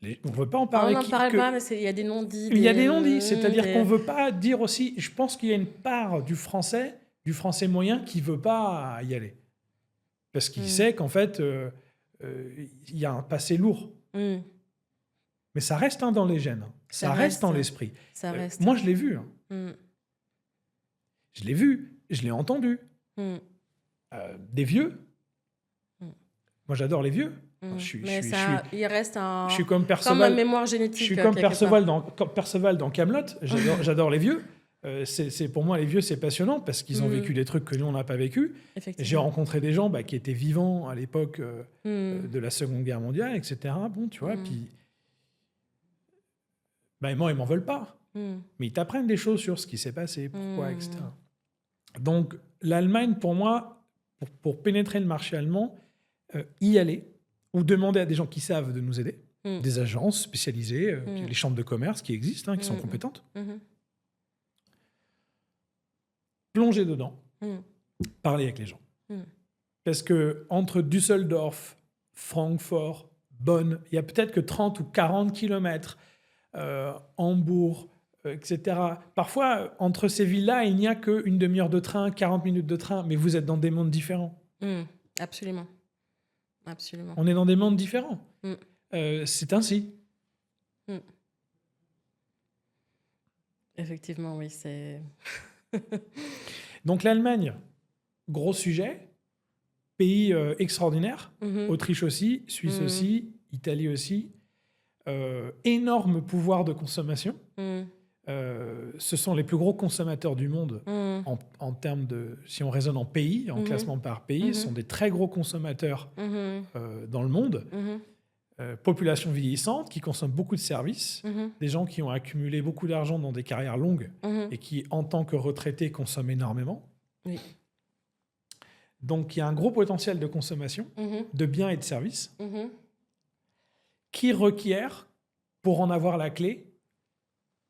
ne veut pas en parler. On n'en parle pas, mais il y a des non-dits. Il y a des non-dits. C'est-à-dire qu'on ne veut pas dire aussi... Je pense qu'il y a une part du français moyen qui ne veut pas y aller. Parce qu'il sait qu'en fait, il y a un passé lourd. Mais ça reste dans les gènes. Ça reste dans l'esprit. Moi, je l'ai vu. Je l'ai vu. Je l'ai entendu. Des vieux. Moi, j'adore les vieux. Il reste je suis comme une mémoire génétique. Je suis comme Perceval dans Kaamelott. J'adore les vieux. Pour moi, les vieux, c'est passionnant parce qu'ils ont vécu des trucs que nous, on n'a pas vécu. J'ai rencontré des gens qui étaient vivants à l'époque de la Seconde Guerre mondiale, etc. Bon, tu vois, puis Ben, moi, ils m'en veulent pas. Mm. Mais ils t'apprennent des choses sur ce qui s'est passé, pourquoi, Mm. etc. Donc, l'Allemagne, pour moi, pour pénétrer le marché allemand, y aller ou demander à des gens qui savent de nous aider, des agences spécialisées, puis les chambres de commerce qui existent, qui sont compétentes. Plonger dedans, parler avec les gens. Parce que entre Düsseldorf, Francfort, Bonn, il y a peut-être que 30 ou 40 kilomètres, Hambourg, etc. Parfois, entre ces villes-là, il n'y a qu'une demi-heure de train, 40 minutes de train, mais vous êtes dans des mondes différents. Absolument. Absolument. On est dans des mondes différents. C'est ainsi. Effectivement, oui, c'est... Donc l'Allemagne, gros sujet, pays extraordinaire, Autriche aussi, Suisse aussi, Italie aussi, énorme pouvoir de consommation. Ce sont les plus gros consommateurs du monde en termes de, si on raisonne en pays, en classement par pays, ce sont des très gros consommateurs dans le monde. Population vieillissante qui consomme beaucoup de services, des gens qui ont accumulé beaucoup d'argent dans des carrières longues et qui, en tant que retraités, consomment énormément. Oui. Donc, il y a un gros potentiel de consommation de biens et de services qui requiert, pour en avoir la clé,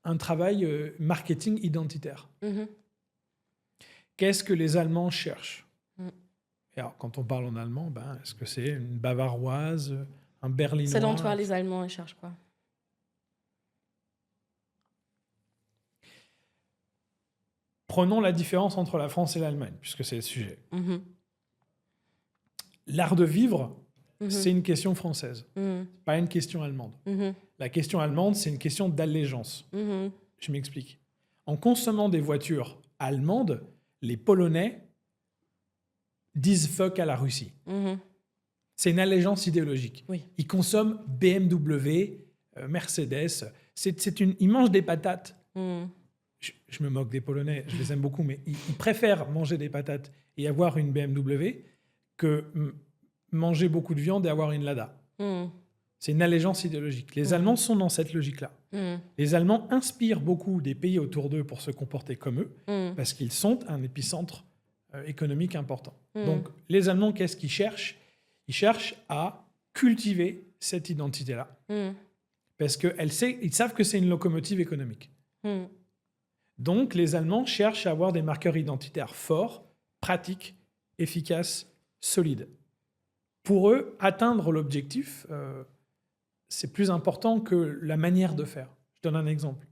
un travail marketing identitaire. Qu'est-ce que les Allemands cherchent? Et alors, quand on parle en allemand, est-ce que c'est une bavaroise, un berlinois? Selon toi, les Allemands, ils cherchent quoi? Prenons la différence entre la France et l'Allemagne, puisque c'est le sujet. L'art de vivre, c'est une question française, pas une question allemande. La question allemande, c'est une question d'allégeance. Je m'explique. En consommant des voitures allemandes, les Polonais disent fuck à la Russie. C'est une allégeance idéologique. Oui. Ils consomment BMW, Mercedes. Ils mangent des patates. Je me moque des Polonais, je les aime beaucoup, mais ils préfèrent manger des patates et avoir une BMW que manger beaucoup de viande et avoir une Lada. C'est une allégeance idéologique. Les Allemands sont dans cette logique-là. Les Allemands inspirent beaucoup des pays autour d'eux pour se comporter comme eux, parce qu'ils sont un épicentre économique important. Donc, les Allemands, qu'est-ce qu'ils cherchent? Ils cherchent à cultiver cette identité-là, parce qu'ils savent que c'est une locomotive économique. Donc, les Allemands cherchent à avoir des marqueurs identitaires forts, pratiques, efficaces, solides. Pour eux, atteindre l'objectif, c'est plus important que la manière de faire. Je donne un exemple.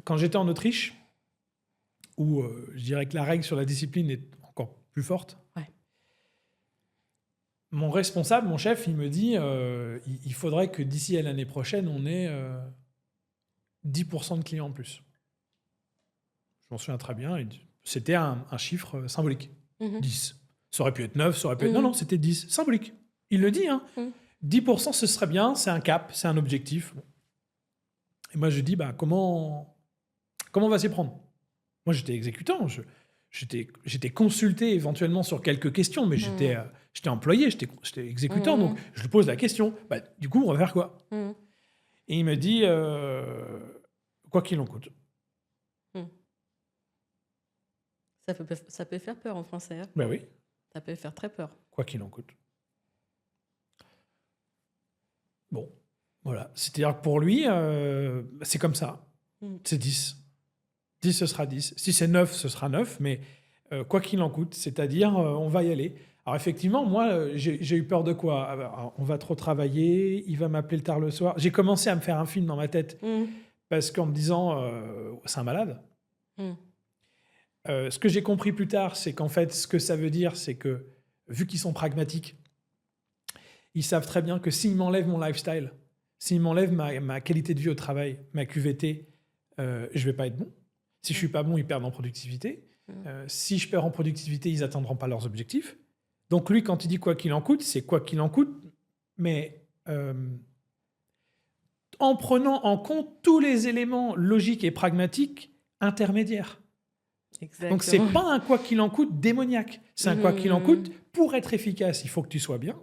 Quand j'étais en Autriche, où je dirais que la règle sur la discipline est encore plus forte, mon responsable, mon chef, il me dit il faudrait que d'ici à l'année prochaine, on ait 10% de clients en plus. Je m'en souviens très bien. C'était un chiffre symbolique. 10. Ça aurait pu être 9, ça aurait pu être... Non, c'était 10. Symbolique. Il le dit. 10%, ce serait bien. C'est un cap, c'est un objectif. Et moi, je dis, comment on va s'y prendre? Moi, j'étais exécutant. J'étais consulté éventuellement sur quelques questions, mais j'étais employé, j'étais exécutant. Donc, je lui pose la question. Du coup, on va faire quoi? Et il me dit, quoi qu'il en coûte. Ça peut faire peur en français. Ben oui. Ça peut faire très peur. Quoi qu'il en coûte. Bon, voilà. C'est-à-dire que pour lui, c'est comme ça. C'est 10. 10, ce sera 10. Si c'est 9, ce sera 9. Mais quoi qu'il en coûte, c'est-à-dire, on va y aller. Alors effectivement, moi, j'ai eu peur de quoi? Alors, on va trop travailler, il va m'appeler le tard le soir. J'ai commencé à me faire un film dans ma tête parce qu'en me disant, c'est un malade. Ce que j'ai compris plus tard, c'est qu'en fait, ce que ça veut dire, c'est que, vu qu'ils sont pragmatiques, ils savent très bien que s'ils m'enlèvent mon lifestyle, s'ils m'enlèvent ma qualité de vie au travail, ma QVT, je ne vais pas être bon. Si je ne suis pas bon, ils perdent en productivité. Si je perds en productivité, ils n'atteindront pas leurs objectifs. Donc lui, quand il dit quoi qu'il en coûte, c'est quoi qu'il en coûte, mais en prenant en compte tous les éléments logiques et pragmatiques intermédiaires. Exactement. Donc, c'est pas un quoi qu'il en coûte démoniaque. C'est un quoi qu'il en coûte. Pour être efficace, il faut que tu sois bien.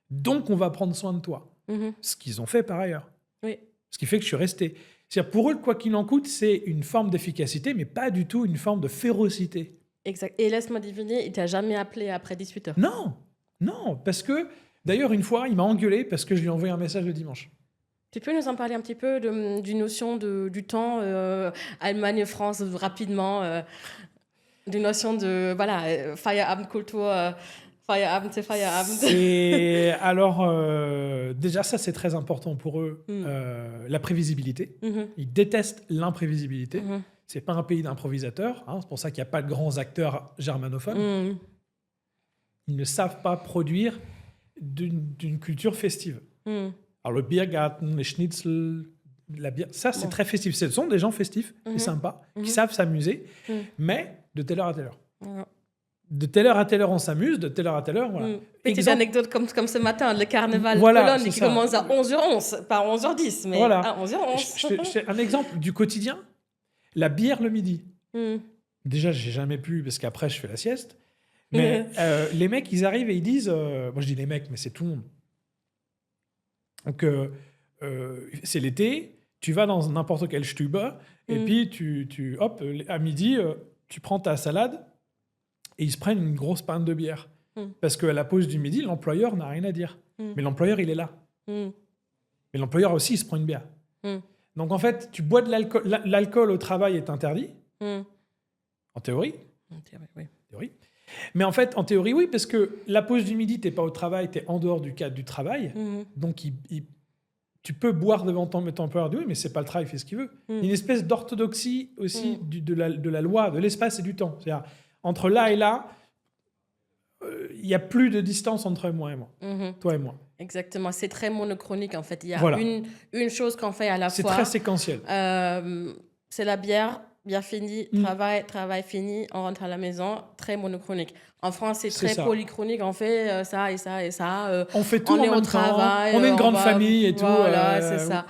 Donc, on va prendre soin de toi. Ce qu'ils ont fait par ailleurs. Oui. Ce qui fait que je suis resté. C'est-à-dire, pour eux, quoi qu'il en coûte, c'est une forme d'efficacité, mais pas du tout une forme de férocité. Exact. Et laisse-moi deviner, il t'a jamais appelé après 18h. Non, non, parce que, d'ailleurs, une fois, il m'a engueulé parce que je lui ai envoyé un message le dimanche. Tu peux nous en parler un petit peu d'une notion du temps, Allemagne-France, rapidement, d'une notion de, voilà, Feierabendkultur, Feierabend, c'est Feierabend. Et alors, déjà, ça, c'est très important pour eux, la prévisibilité. Ils détestent l'imprévisibilité. C'est pas un pays d'improvisateurs. Hein, c'est pour ça qu'il n'y a pas de grands acteurs germanophones. Ils ne savent pas produire d'une culture festive. Alors, le Biergarten, les Schnitzel, la bière, ça, c'est très festif. Ce sont des gens festifs et sympas, qui savent s'amuser, mais de telle heure à telle heure. De telle heure à telle heure, on s'amuse, de telle heure à telle heure, voilà. Petite anecdote comme ce matin, le carnaval Voilà, de Cologne, c'est qui ça. commence à 11h11, pas 11h10, mais Voilà. à 11h11. Un exemple du quotidien, la bière le midi. Déjà, j'ai jamais pu, parce qu'après, je fais la sieste. Mais les mecs, ils arrivent et ils disent... moi, je dis les mecs, mais c'est tout le monde. Donc, c'est l'été, tu vas dans n'importe quel stube, et puis, hop, à midi, tu prends ta salade, et ils se prennent une grosse pinte de bière. Parce qu'à la pause du midi, l'employeur n'a rien à dire. Mais l'employeur, il est là. Mais l'employeur aussi, il se prend une bière. Donc, en fait, tu bois de l'alcool. L'alcool au travail est interdit. En théorie. Théorie. Mais en fait, en théorie, oui, parce que la pause du midi, t'es pas au travail, t'es en dehors du cadre du travail. Donc, tu peux boire devant ton employeur, oui, mais c'est pas le travail, il fait ce qu'il veut. Il y a une espèce d'orthodoxie aussi de la loi, de l'espace et du temps. C'est-à-dire, entre là et là, il n'y a plus de distance entre moi et moi, toi et moi. Exactement, c'est très monochronique en fait. Il y a Voilà. une chose qu'on fait à la fois. C'est très séquentiel. C'est la bière finie, travail fini, on rentre à la maison, très monochronique. En France, c'est très polychronique, on fait ça et ça et ça. On fait tout on en est même au travail. On est une grande famille et tout. Voilà, c'est ça.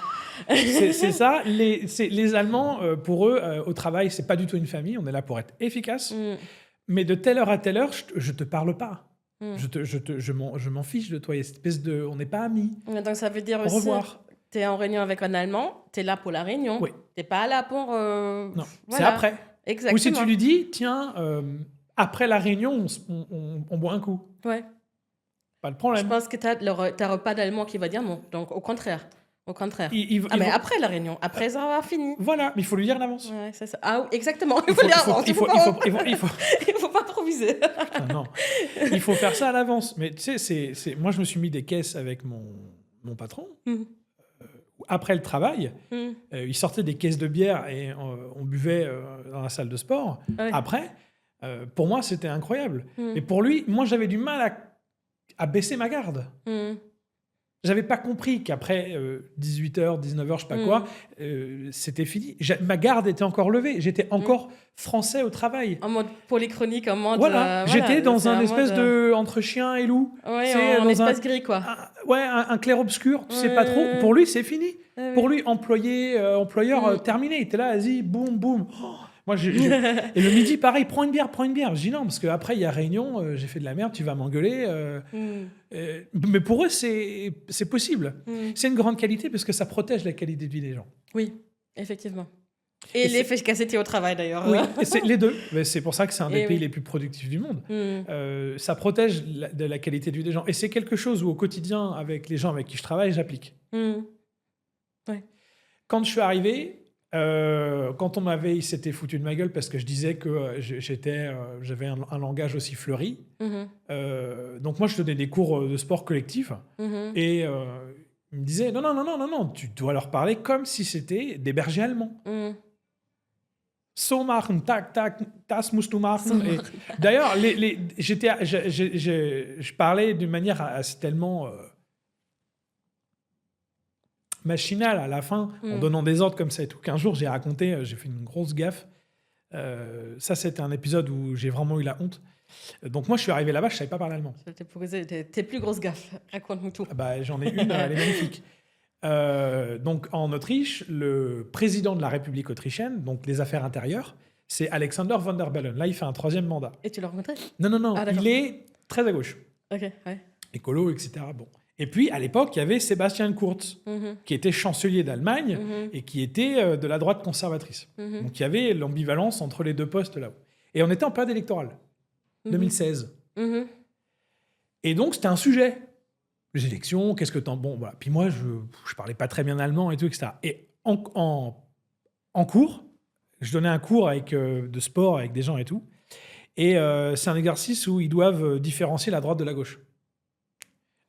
C'est ça. Les Allemands, pour eux, au travail, c'est pas du tout une famille. On est là pour être efficace. Mais de telle heure à telle heure, je te parle pas. Je m'en fiche de toi. Il y a cette espèce de... On n'est pas amis. Donc ça veut dire au aussi... revoir. Tu es en réunion avec un Allemand, tu es là pour la réunion. Oui. Tu n'es pas là pour... Non, voilà. c'est après. Exactement. Ou si tu lui dis, tiens, après la réunion, on boit un coup. Ouais. Pas de problème. Je pense que tu n'auras pas d'Allemand qui va dire non. Donc, au contraire. Mais après la réunion, après ça va fini. Voilà, mais il faut lui dire en avance. Ouais, c'est ça. Ah, exactement. Il faut dire en avance. Il faut pas improviser. Putain, non. Il faut faire ça à l'avance. Mais tu sais, moi, je me suis mis des caisses avec mon patron. Après le travail, il sortait des caisses de bière et on buvait dans la salle de sport. Ouais. Après, pour moi, c'était incroyable. Et pour lui, moi, j'avais du mal à baisser ma garde. J'avais pas compris qu'après 18h, 19h, je sais pas quoi, c'était fini. Ma garde était encore levée. J'étais encore français au travail. En mode polychronique, en mode... Voilà, j'étais dans un espèce de... entre chien et loup. Ouais, en espace gris, quoi. Un clair-obscur, tu sais pas trop. Pour lui, c'est fini. Pour lui, employeur terminé. Il était là, vas-y, boum, boum. Oh, moi, et le midi, pareil, prends une bière. Je dis non, parce qu'après, il y a réunion, j'ai fait de la merde, tu vas m'engueuler. Mais pour eux, c'est possible. C'est une grande qualité parce que ça protège la qualité de vie des gens. Oui, effectivement. Et l'efficacité au travail, d'ailleurs. Oui, c'est les deux. Mais c'est pour ça que c'est un des pays les plus productifs du monde. Ça protège de la qualité de vie des gens. Et c'est quelque chose où, au quotidien, avec les gens avec qui je travaille, j'applique. Ouais. Quand je suis arrivé... quand il s'était foutu de ma gueule parce que je disais que j'avais un langage aussi fleuri. Donc moi, je donnais des cours de sport collectif et il me disait non, tu dois leur parler comme si c'était des bergers allemands. So machen, tac, tac, das musst du machen. Et d'ailleurs, je parlais d'une manière assez tellement... machinal à la fin, en donnant des ordres comme ça et tout. Qu'un jour, j'ai fait une grosse gaffe. Ça, c'était un épisode où j'ai vraiment eu la honte. Donc moi, je suis arrivé là-bas, je savais pas parler allemand. Tes plus grosses gaffes, raconte-nous tout. J'en ai une, elle est magnifique. Donc en Autriche, le président de la République autrichienne, donc les affaires intérieures, c'est Alexander Van der Bellen. Là, il fait un 3e mandat. Et tu l'as rencontré ? Non. Il est très à gauche. Ok, ouais. Écolo, etc. Bon. Et puis, à l'époque, il y avait Sébastien Kurz, qui était chancelier d'Allemagne et qui était de la droite conservatrice. Donc, il y avait l'ambivalence entre les deux postes là-haut. Et on était en période électorale, 2016. Et donc, c'était un sujet. Les élections, qu'est-ce que t'en... Bon, voilà. Puis moi, je parlais pas très bien allemand et tout, etc. Et en cours, je donnais un cours de sport avec des gens et tout. Et c'est un exercice où ils doivent différencier la droite de la gauche.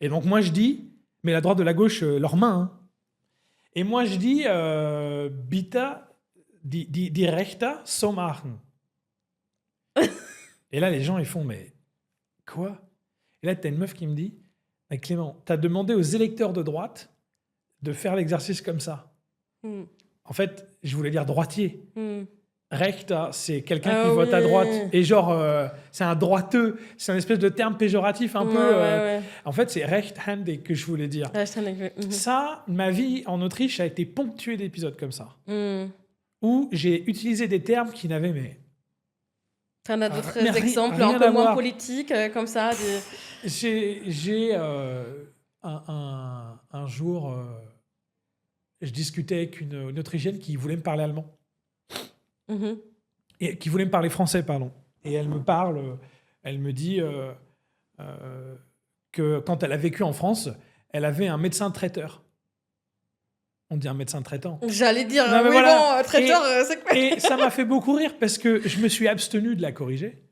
Et donc, moi, je dis, mais la droite de la gauche, leurs mains. Hein. Et moi, je dis, bitte die Rechte so machen. Et là, les gens, ils font, mais quoi? Et là, t'as une meuf qui me dit, Clément, t'as demandé aux électeurs de droite de faire l'exercice comme ça. En fait, je voulais dire droitier. Rechte, c'est quelqu'un qui vote à droite. Et genre, c'est un droiteux. C'est un espèce de terme péjoratif un peu. En fait, c'est rechthandig que je voulais dire. Ça, ma vie en Autriche a été ponctuée d'épisodes comme ça. Où j'ai utilisé des termes qui n'avaient T'en as d'autres exemples un peu moins politiques, comme ça J'ai un jour, je discutais avec une Autrichienne qui voulait me parler allemand. Et qui voulait me parler français, pardon. Et elle me parle, elle me dit que quand elle a vécu en France, elle avait un médecin traiteur. On dit un médecin traitant. J'allais dire, bon, traiteur, c'est quoi? Et ça m'a fait beaucoup rire parce que je me suis abstenu de la corriger.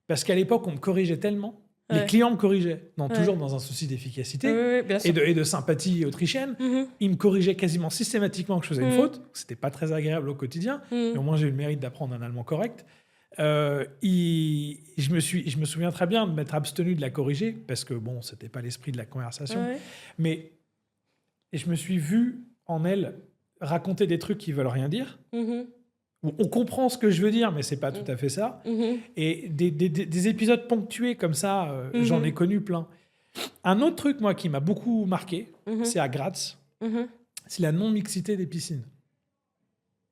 Parce qu'à l'époque, on me corrigeait tellement. Les clients me corrigeaient, toujours dans un souci d'efficacité et de sympathie autrichienne. Ils me corrigeaient quasiment systématiquement que je faisais une faute. C'était pas très agréable au quotidien, mais au moins j'ai eu le mérite d'apprendre un allemand correct. Je me souviens très bien de m'être abstenu de la corriger parce que bon, c'était pas l'esprit de la conversation. Mais je me suis vu en elle raconter des trucs qui veulent rien dire. On comprend ce que je veux dire, mais c'est pas tout à fait ça. Et des épisodes ponctués comme ça, j'en ai connu plein. Un autre truc, moi, qui m'a beaucoup marqué, c'est à Graz. C'est la non-mixité des piscines.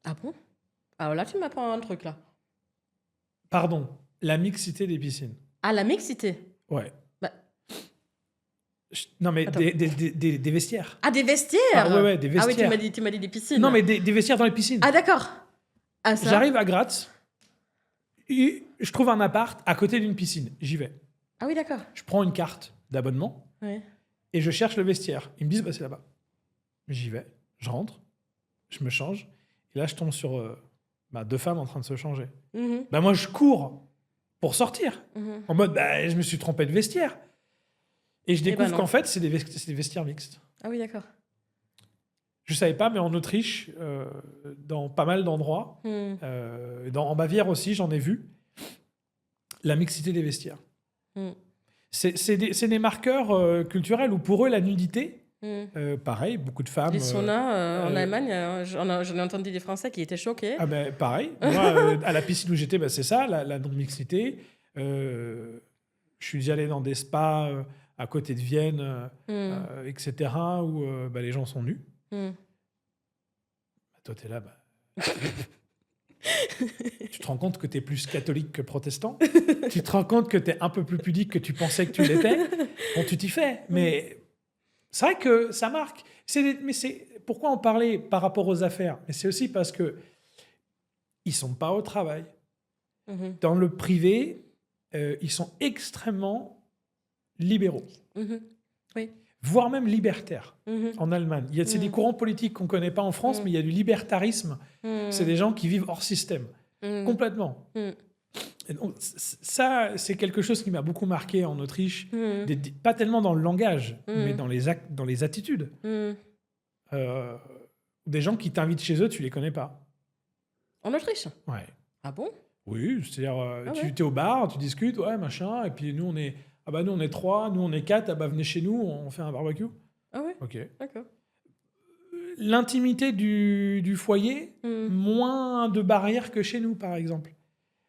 Ah bon? Alors là, tu m'apprends un truc, là. Pardon, la mixité des piscines. Ah, la mixité? Ouais. Non, mais des vestiaires. Ah, des vestiaires? Ah, ouais, des vestiaires. Ah oui, tu m'as dit des piscines. Non, mais des vestiaires dans les piscines. Ah, d'accord. Ah, ça. J'arrive à Graz, et je trouve un appart à côté d'une piscine. J'y vais. Ah oui, d'accord. Je prends une carte d'abonnement et je cherche le vestiaire. Ils me disent, c'est là-bas. J'y vais, je rentre, je me change. Et là, je tombe sur deux femmes en train de se changer. Moi, je cours pour sortir. En mode, je me suis trompé de vestiaire. Et je découvre qu'en fait, c'est des vestiaires mixtes. Ah oui, d'accord. Je ne savais pas, mais en Autriche, dans pas mal d'endroits, en Bavière aussi, j'en ai vu, la mixité des vestiaires. C'est des marqueurs culturels où pour eux, la nudité, pareil, beaucoup de femmes... Les saunas, en Allemagne, j'en ai entendu des Français qui étaient choqués. Ah pareil. Moi, à la piscine où j'étais, c'est ça, la non-mixité. Je suis déjà allé dans des spas à côté de Vienne, etc., où les gens sont nus. Toi, t'es là, tu te rends compte que t'es plus catholique que protestant. Tu te rends compte que t'es un peu plus pudique que tu pensais que tu l'étais. Bon, tu t'y fais. Mais c'est vrai que ça marque. Pourquoi en parler par rapport aux affaires? Mais c'est aussi parce que ils sont pas au travail. Dans le privé, ils sont extrêmement libéraux. Oui. Voire même libertaires en Allemagne. C'est des courants politiques qu'on ne connaît pas en France, mais il y a du libertarisme. C'est des gens qui vivent hors système, complètement. Et donc, ça, c'est quelque chose qui m'a beaucoup marqué en Autriche, pas tellement dans le langage, mais dans les attitudes. Des gens qui t'invitent chez eux, tu ne les connais pas. En Autriche? Ouais. Ah bon? Oui, c'est-à-dire, tu es au bar, tu discutes, machin, et puis nous, on est... nous, on est 3, nous, on est 4, venez chez nous, on fait un barbecue. Ah ouais? Ok. D'accord. L'intimité du foyer, moins de barrières que chez nous, par exemple.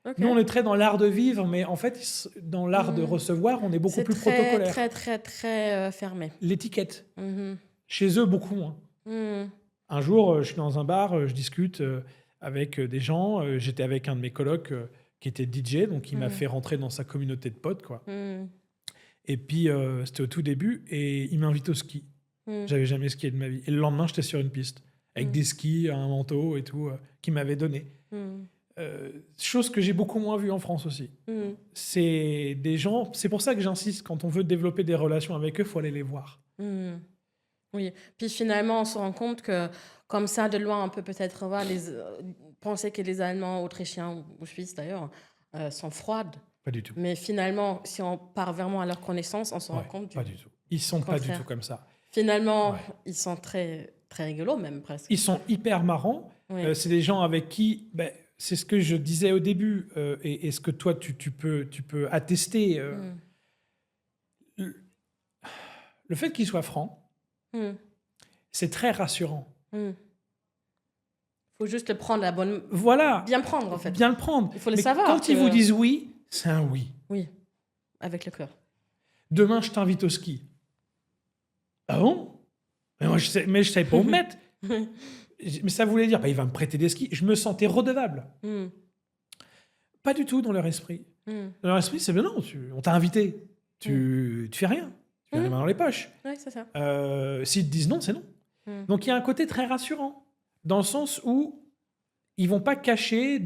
Okay. Nous, on est très dans l'art de vivre, mais en fait, dans l'art de recevoir, on est beaucoup plus protocolaire. C'est très fermé. L'étiquette. Chez eux, beaucoup moins. Un jour, je suis dans un bar, je discute avec des gens. J'étais avec un de mes colocs qui était DJ, donc il m'a fait rentrer dans sa communauté de potes, quoi. Et puis, c'était au tout début, et il m'invite au ski. J'avais jamais skié de ma vie. Et le lendemain, j'étais sur une piste, avec des skis, un manteau et tout, qu'il m'avait donné. Chose que j'ai beaucoup moins vue en France aussi. C'est des gens... C'est pour ça que j'insiste, quand on veut développer des relations avec eux, il faut aller les voir. Oui, puis finalement, on se rend compte que, comme ça, de loin, on peut peut-être voir penser que les Allemands, Autrichiens ou Suisses d'ailleurs, sont froides. Pas du tout. Mais finalement, si on part vraiment à leur connaissance, on se rend compte pas du tout. Ils sont pas du contraire. tout comme ça. Finalement, ils sont très, très rigolos même presque. Ils sont hyper marrants. Oui. C'est des gens avec qui... c'est ce que je disais au début, et ce que toi, tu peux attester. Le fait qu'ils soient francs, c'est très rassurant. Faut juste prendre la bonne... Voilà. Bien prendre, en fait. Bien le prendre. Il faut le Mais savoir. quand ils vous disent oui, c'est un oui. Oui, avec le cœur. Demain, je t'invite au ski. Ah bon? Mais moi, je savais pas où me mettre. Mais ça voulait dire, il va me prêter des skis. Je me sentais redevable. Pas du tout dans leur esprit. Dans leur esprit, c'est non, on t'a invité. Tu fais rien. Tu mets les mains dans les poches. Oui, c'est ça. S'ils te disent non, c'est non. Donc il y a un côté très rassurant, dans le sens où ils vont pas cacher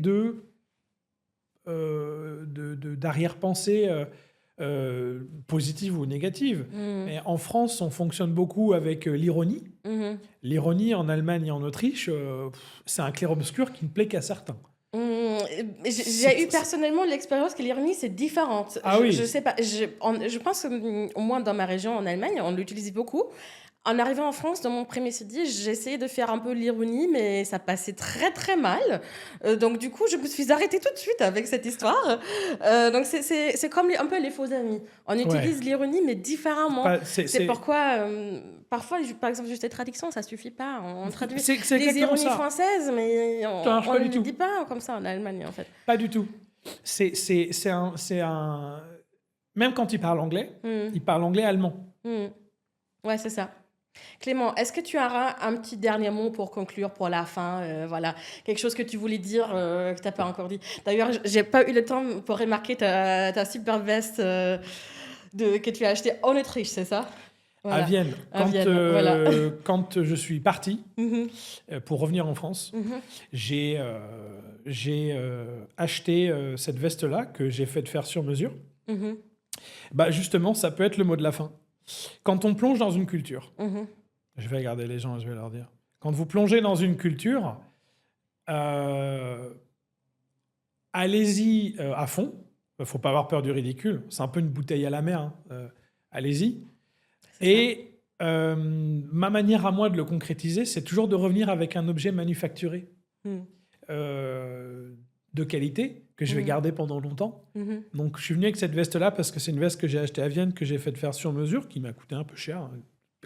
d'arrière-pensée positive ou négative. Mais en France, on fonctionne beaucoup avec l'ironie. L'ironie en Allemagne et en Autriche, c'est un clair-obscur qui ne plaît qu'à certains. J'ai eu personnellement l'expérience que l'ironie, c'est différente. Je sais pas. Je pense qu'au moins dans ma région, en Allemagne, on l'utilise beaucoup. En arrivant en France, dans mon premier CDI, j'ai essayé de faire un peu l'ironie, mais ça passait très très mal. Donc du coup, je me suis arrêtée tout de suite avec cette histoire. Donc c'est comme un peu les faux amis. On utilise l'ironie, mais différemment. C'est pourquoi parfois, par exemple, juste les traductions, ça suffit pas. On traduit des ironies françaises, mais on ne le dit pas comme ça en Allemagne, en fait. Pas du tout. C'est un... Même quand ils parlent anglais, ils parlent anglais-allemand. Ouais, c'est ça. Clément, est-ce que tu auras un petit dernier mot pour conclure pour la fin, voilà, quelque chose que tu voulais dire que tu n'as pas encore dit. D'ailleurs, j'ai pas eu le temps pour remarquer ta super veste que tu as achetée en Autriche, c'est ça? Voilà. À Vienne. Quand je suis parti pour revenir en France, j'ai acheté cette veste-là que j'ai fait faire sur mesure. Justement, ça peut être le mot de la fin. Quand on plonge dans une culture, je vais regarder les gens et je vais leur dire, quand vous plongez dans une culture, allez-y à fond. Il ne faut pas avoir peur du ridicule. C'est un peu une bouteille à la mer. Allez-y. Et ma manière à moi de le concrétiser, c'est toujours de revenir avec un objet manufacturé de qualité que je vais garder pendant longtemps. Donc, je suis venu avec cette veste-là parce que c'est une veste que j'ai achetée à Vienne, que j'ai faite faire sur mesure, qui m'a coûté un peu cher,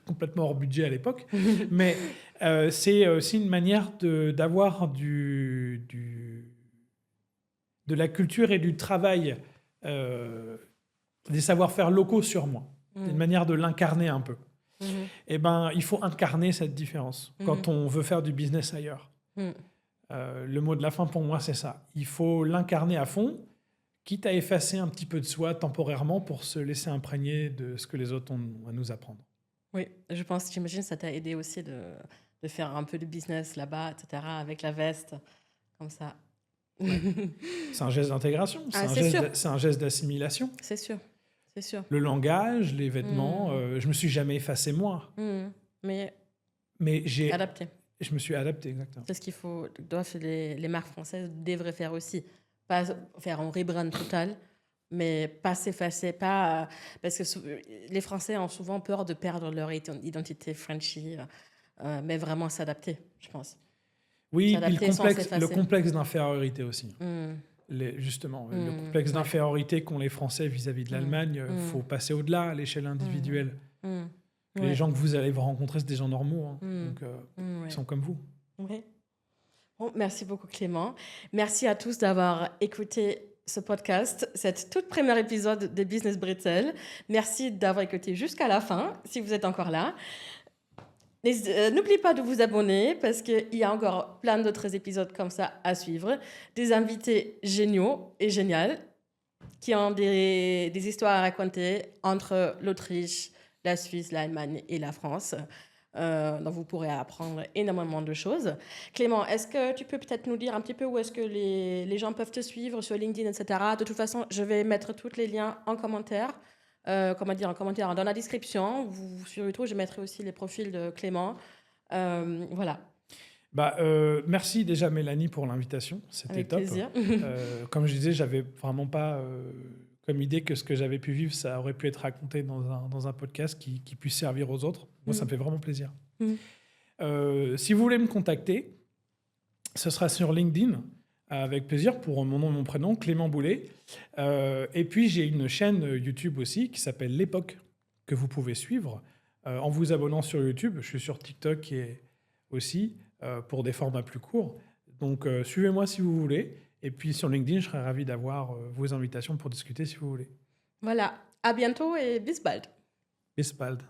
complètement hors budget à l'époque. Mais c'est aussi une manière d'avoir de la culture et du travail, des savoir-faire locaux sur moi. Une manière de l'incarner un peu. Et il faut incarner cette différence quand on veut faire du business ailleurs. Le mot de la fin pour moi, c'est ça. Il faut l'incarner à fond, quitte à effacer un petit peu de soi temporairement pour se laisser imprégner de ce que les autres ont à nous apprendre. Oui, j'imagine que ça t'a aidé aussi de faire un peu de business là-bas, etc., avec la veste, comme ça. Ouais. C'est un geste d'intégration, c'est un geste d'assimilation. C'est sûr, c'est sûr. Le langage, les vêtements, je me suis jamais effacé moi. Mais j'ai adapté. Je me suis adapté, exactement. C'est ce qu'il faut, les marques françaises devraient faire aussi. Pas faire un rebrand total, mais pas s'effacer, parce que les Français ont souvent peur de perdre leur identité Frenchy, mais vraiment s'adapter, je pense. Oui, puis le complexe d'infériorité aussi. Justement, le complexe d'infériorité qu'ont les Français vis-à-vis de l'Allemagne, faut passer au-delà à l'échelle individuelle. Les gens que vous allez vous rencontrer, c'est des gens normaux, donc ils sont comme vous. Ouais. Bon, merci beaucoup Clément. Merci à tous d'avoir écouté ce podcast, cet tout premier épisode de Business Bretzel. Merci d'avoir écouté jusqu'à la fin, si vous êtes encore là. N'oubliez pas de vous abonner parce qu'il y a encore plein d'autres épisodes comme ça à suivre. Des invités géniaux et géniales. qui ont des histoires à raconter entre l'Autriche, la Suisse, l'Allemagne et la France. Donc vous pourrez apprendre énormément de choses. Clément, est-ce que tu peux peut-être nous dire un petit peu où est-ce que les gens peuvent te suivre sur LinkedIn, etc. De toute façon, je vais mettre tous les liens en commentaire. En commentaire dans la description. Sur YouTube, je mettrai aussi les profils de Clément. Voilà. Merci déjà Mélanie pour l'invitation, c'était Avec top. plaisir. Comme je disais, j'avais vraiment pas comme idée que ce que j'avais pu vivre, ça aurait pu être raconté dans un podcast qui puisse servir aux autres. Moi, ça me fait vraiment plaisir. Si vous voulez me contacter, ce sera sur LinkedIn, avec plaisir, pour mon nom et mon prénom, Clément Boulet. Et puis, j'ai une chaîne YouTube aussi qui s'appelle L'Époque, que vous pouvez suivre en vous abonnant sur YouTube. Je suis sur TikTok aussi, pour des formats plus courts. Donc, suivez-moi si vous voulez. Et puis, sur LinkedIn, je serais ravi d'avoir vos invitations pour discuter si vous voulez. Voilà. À bientôt et bis bald. Bis bald.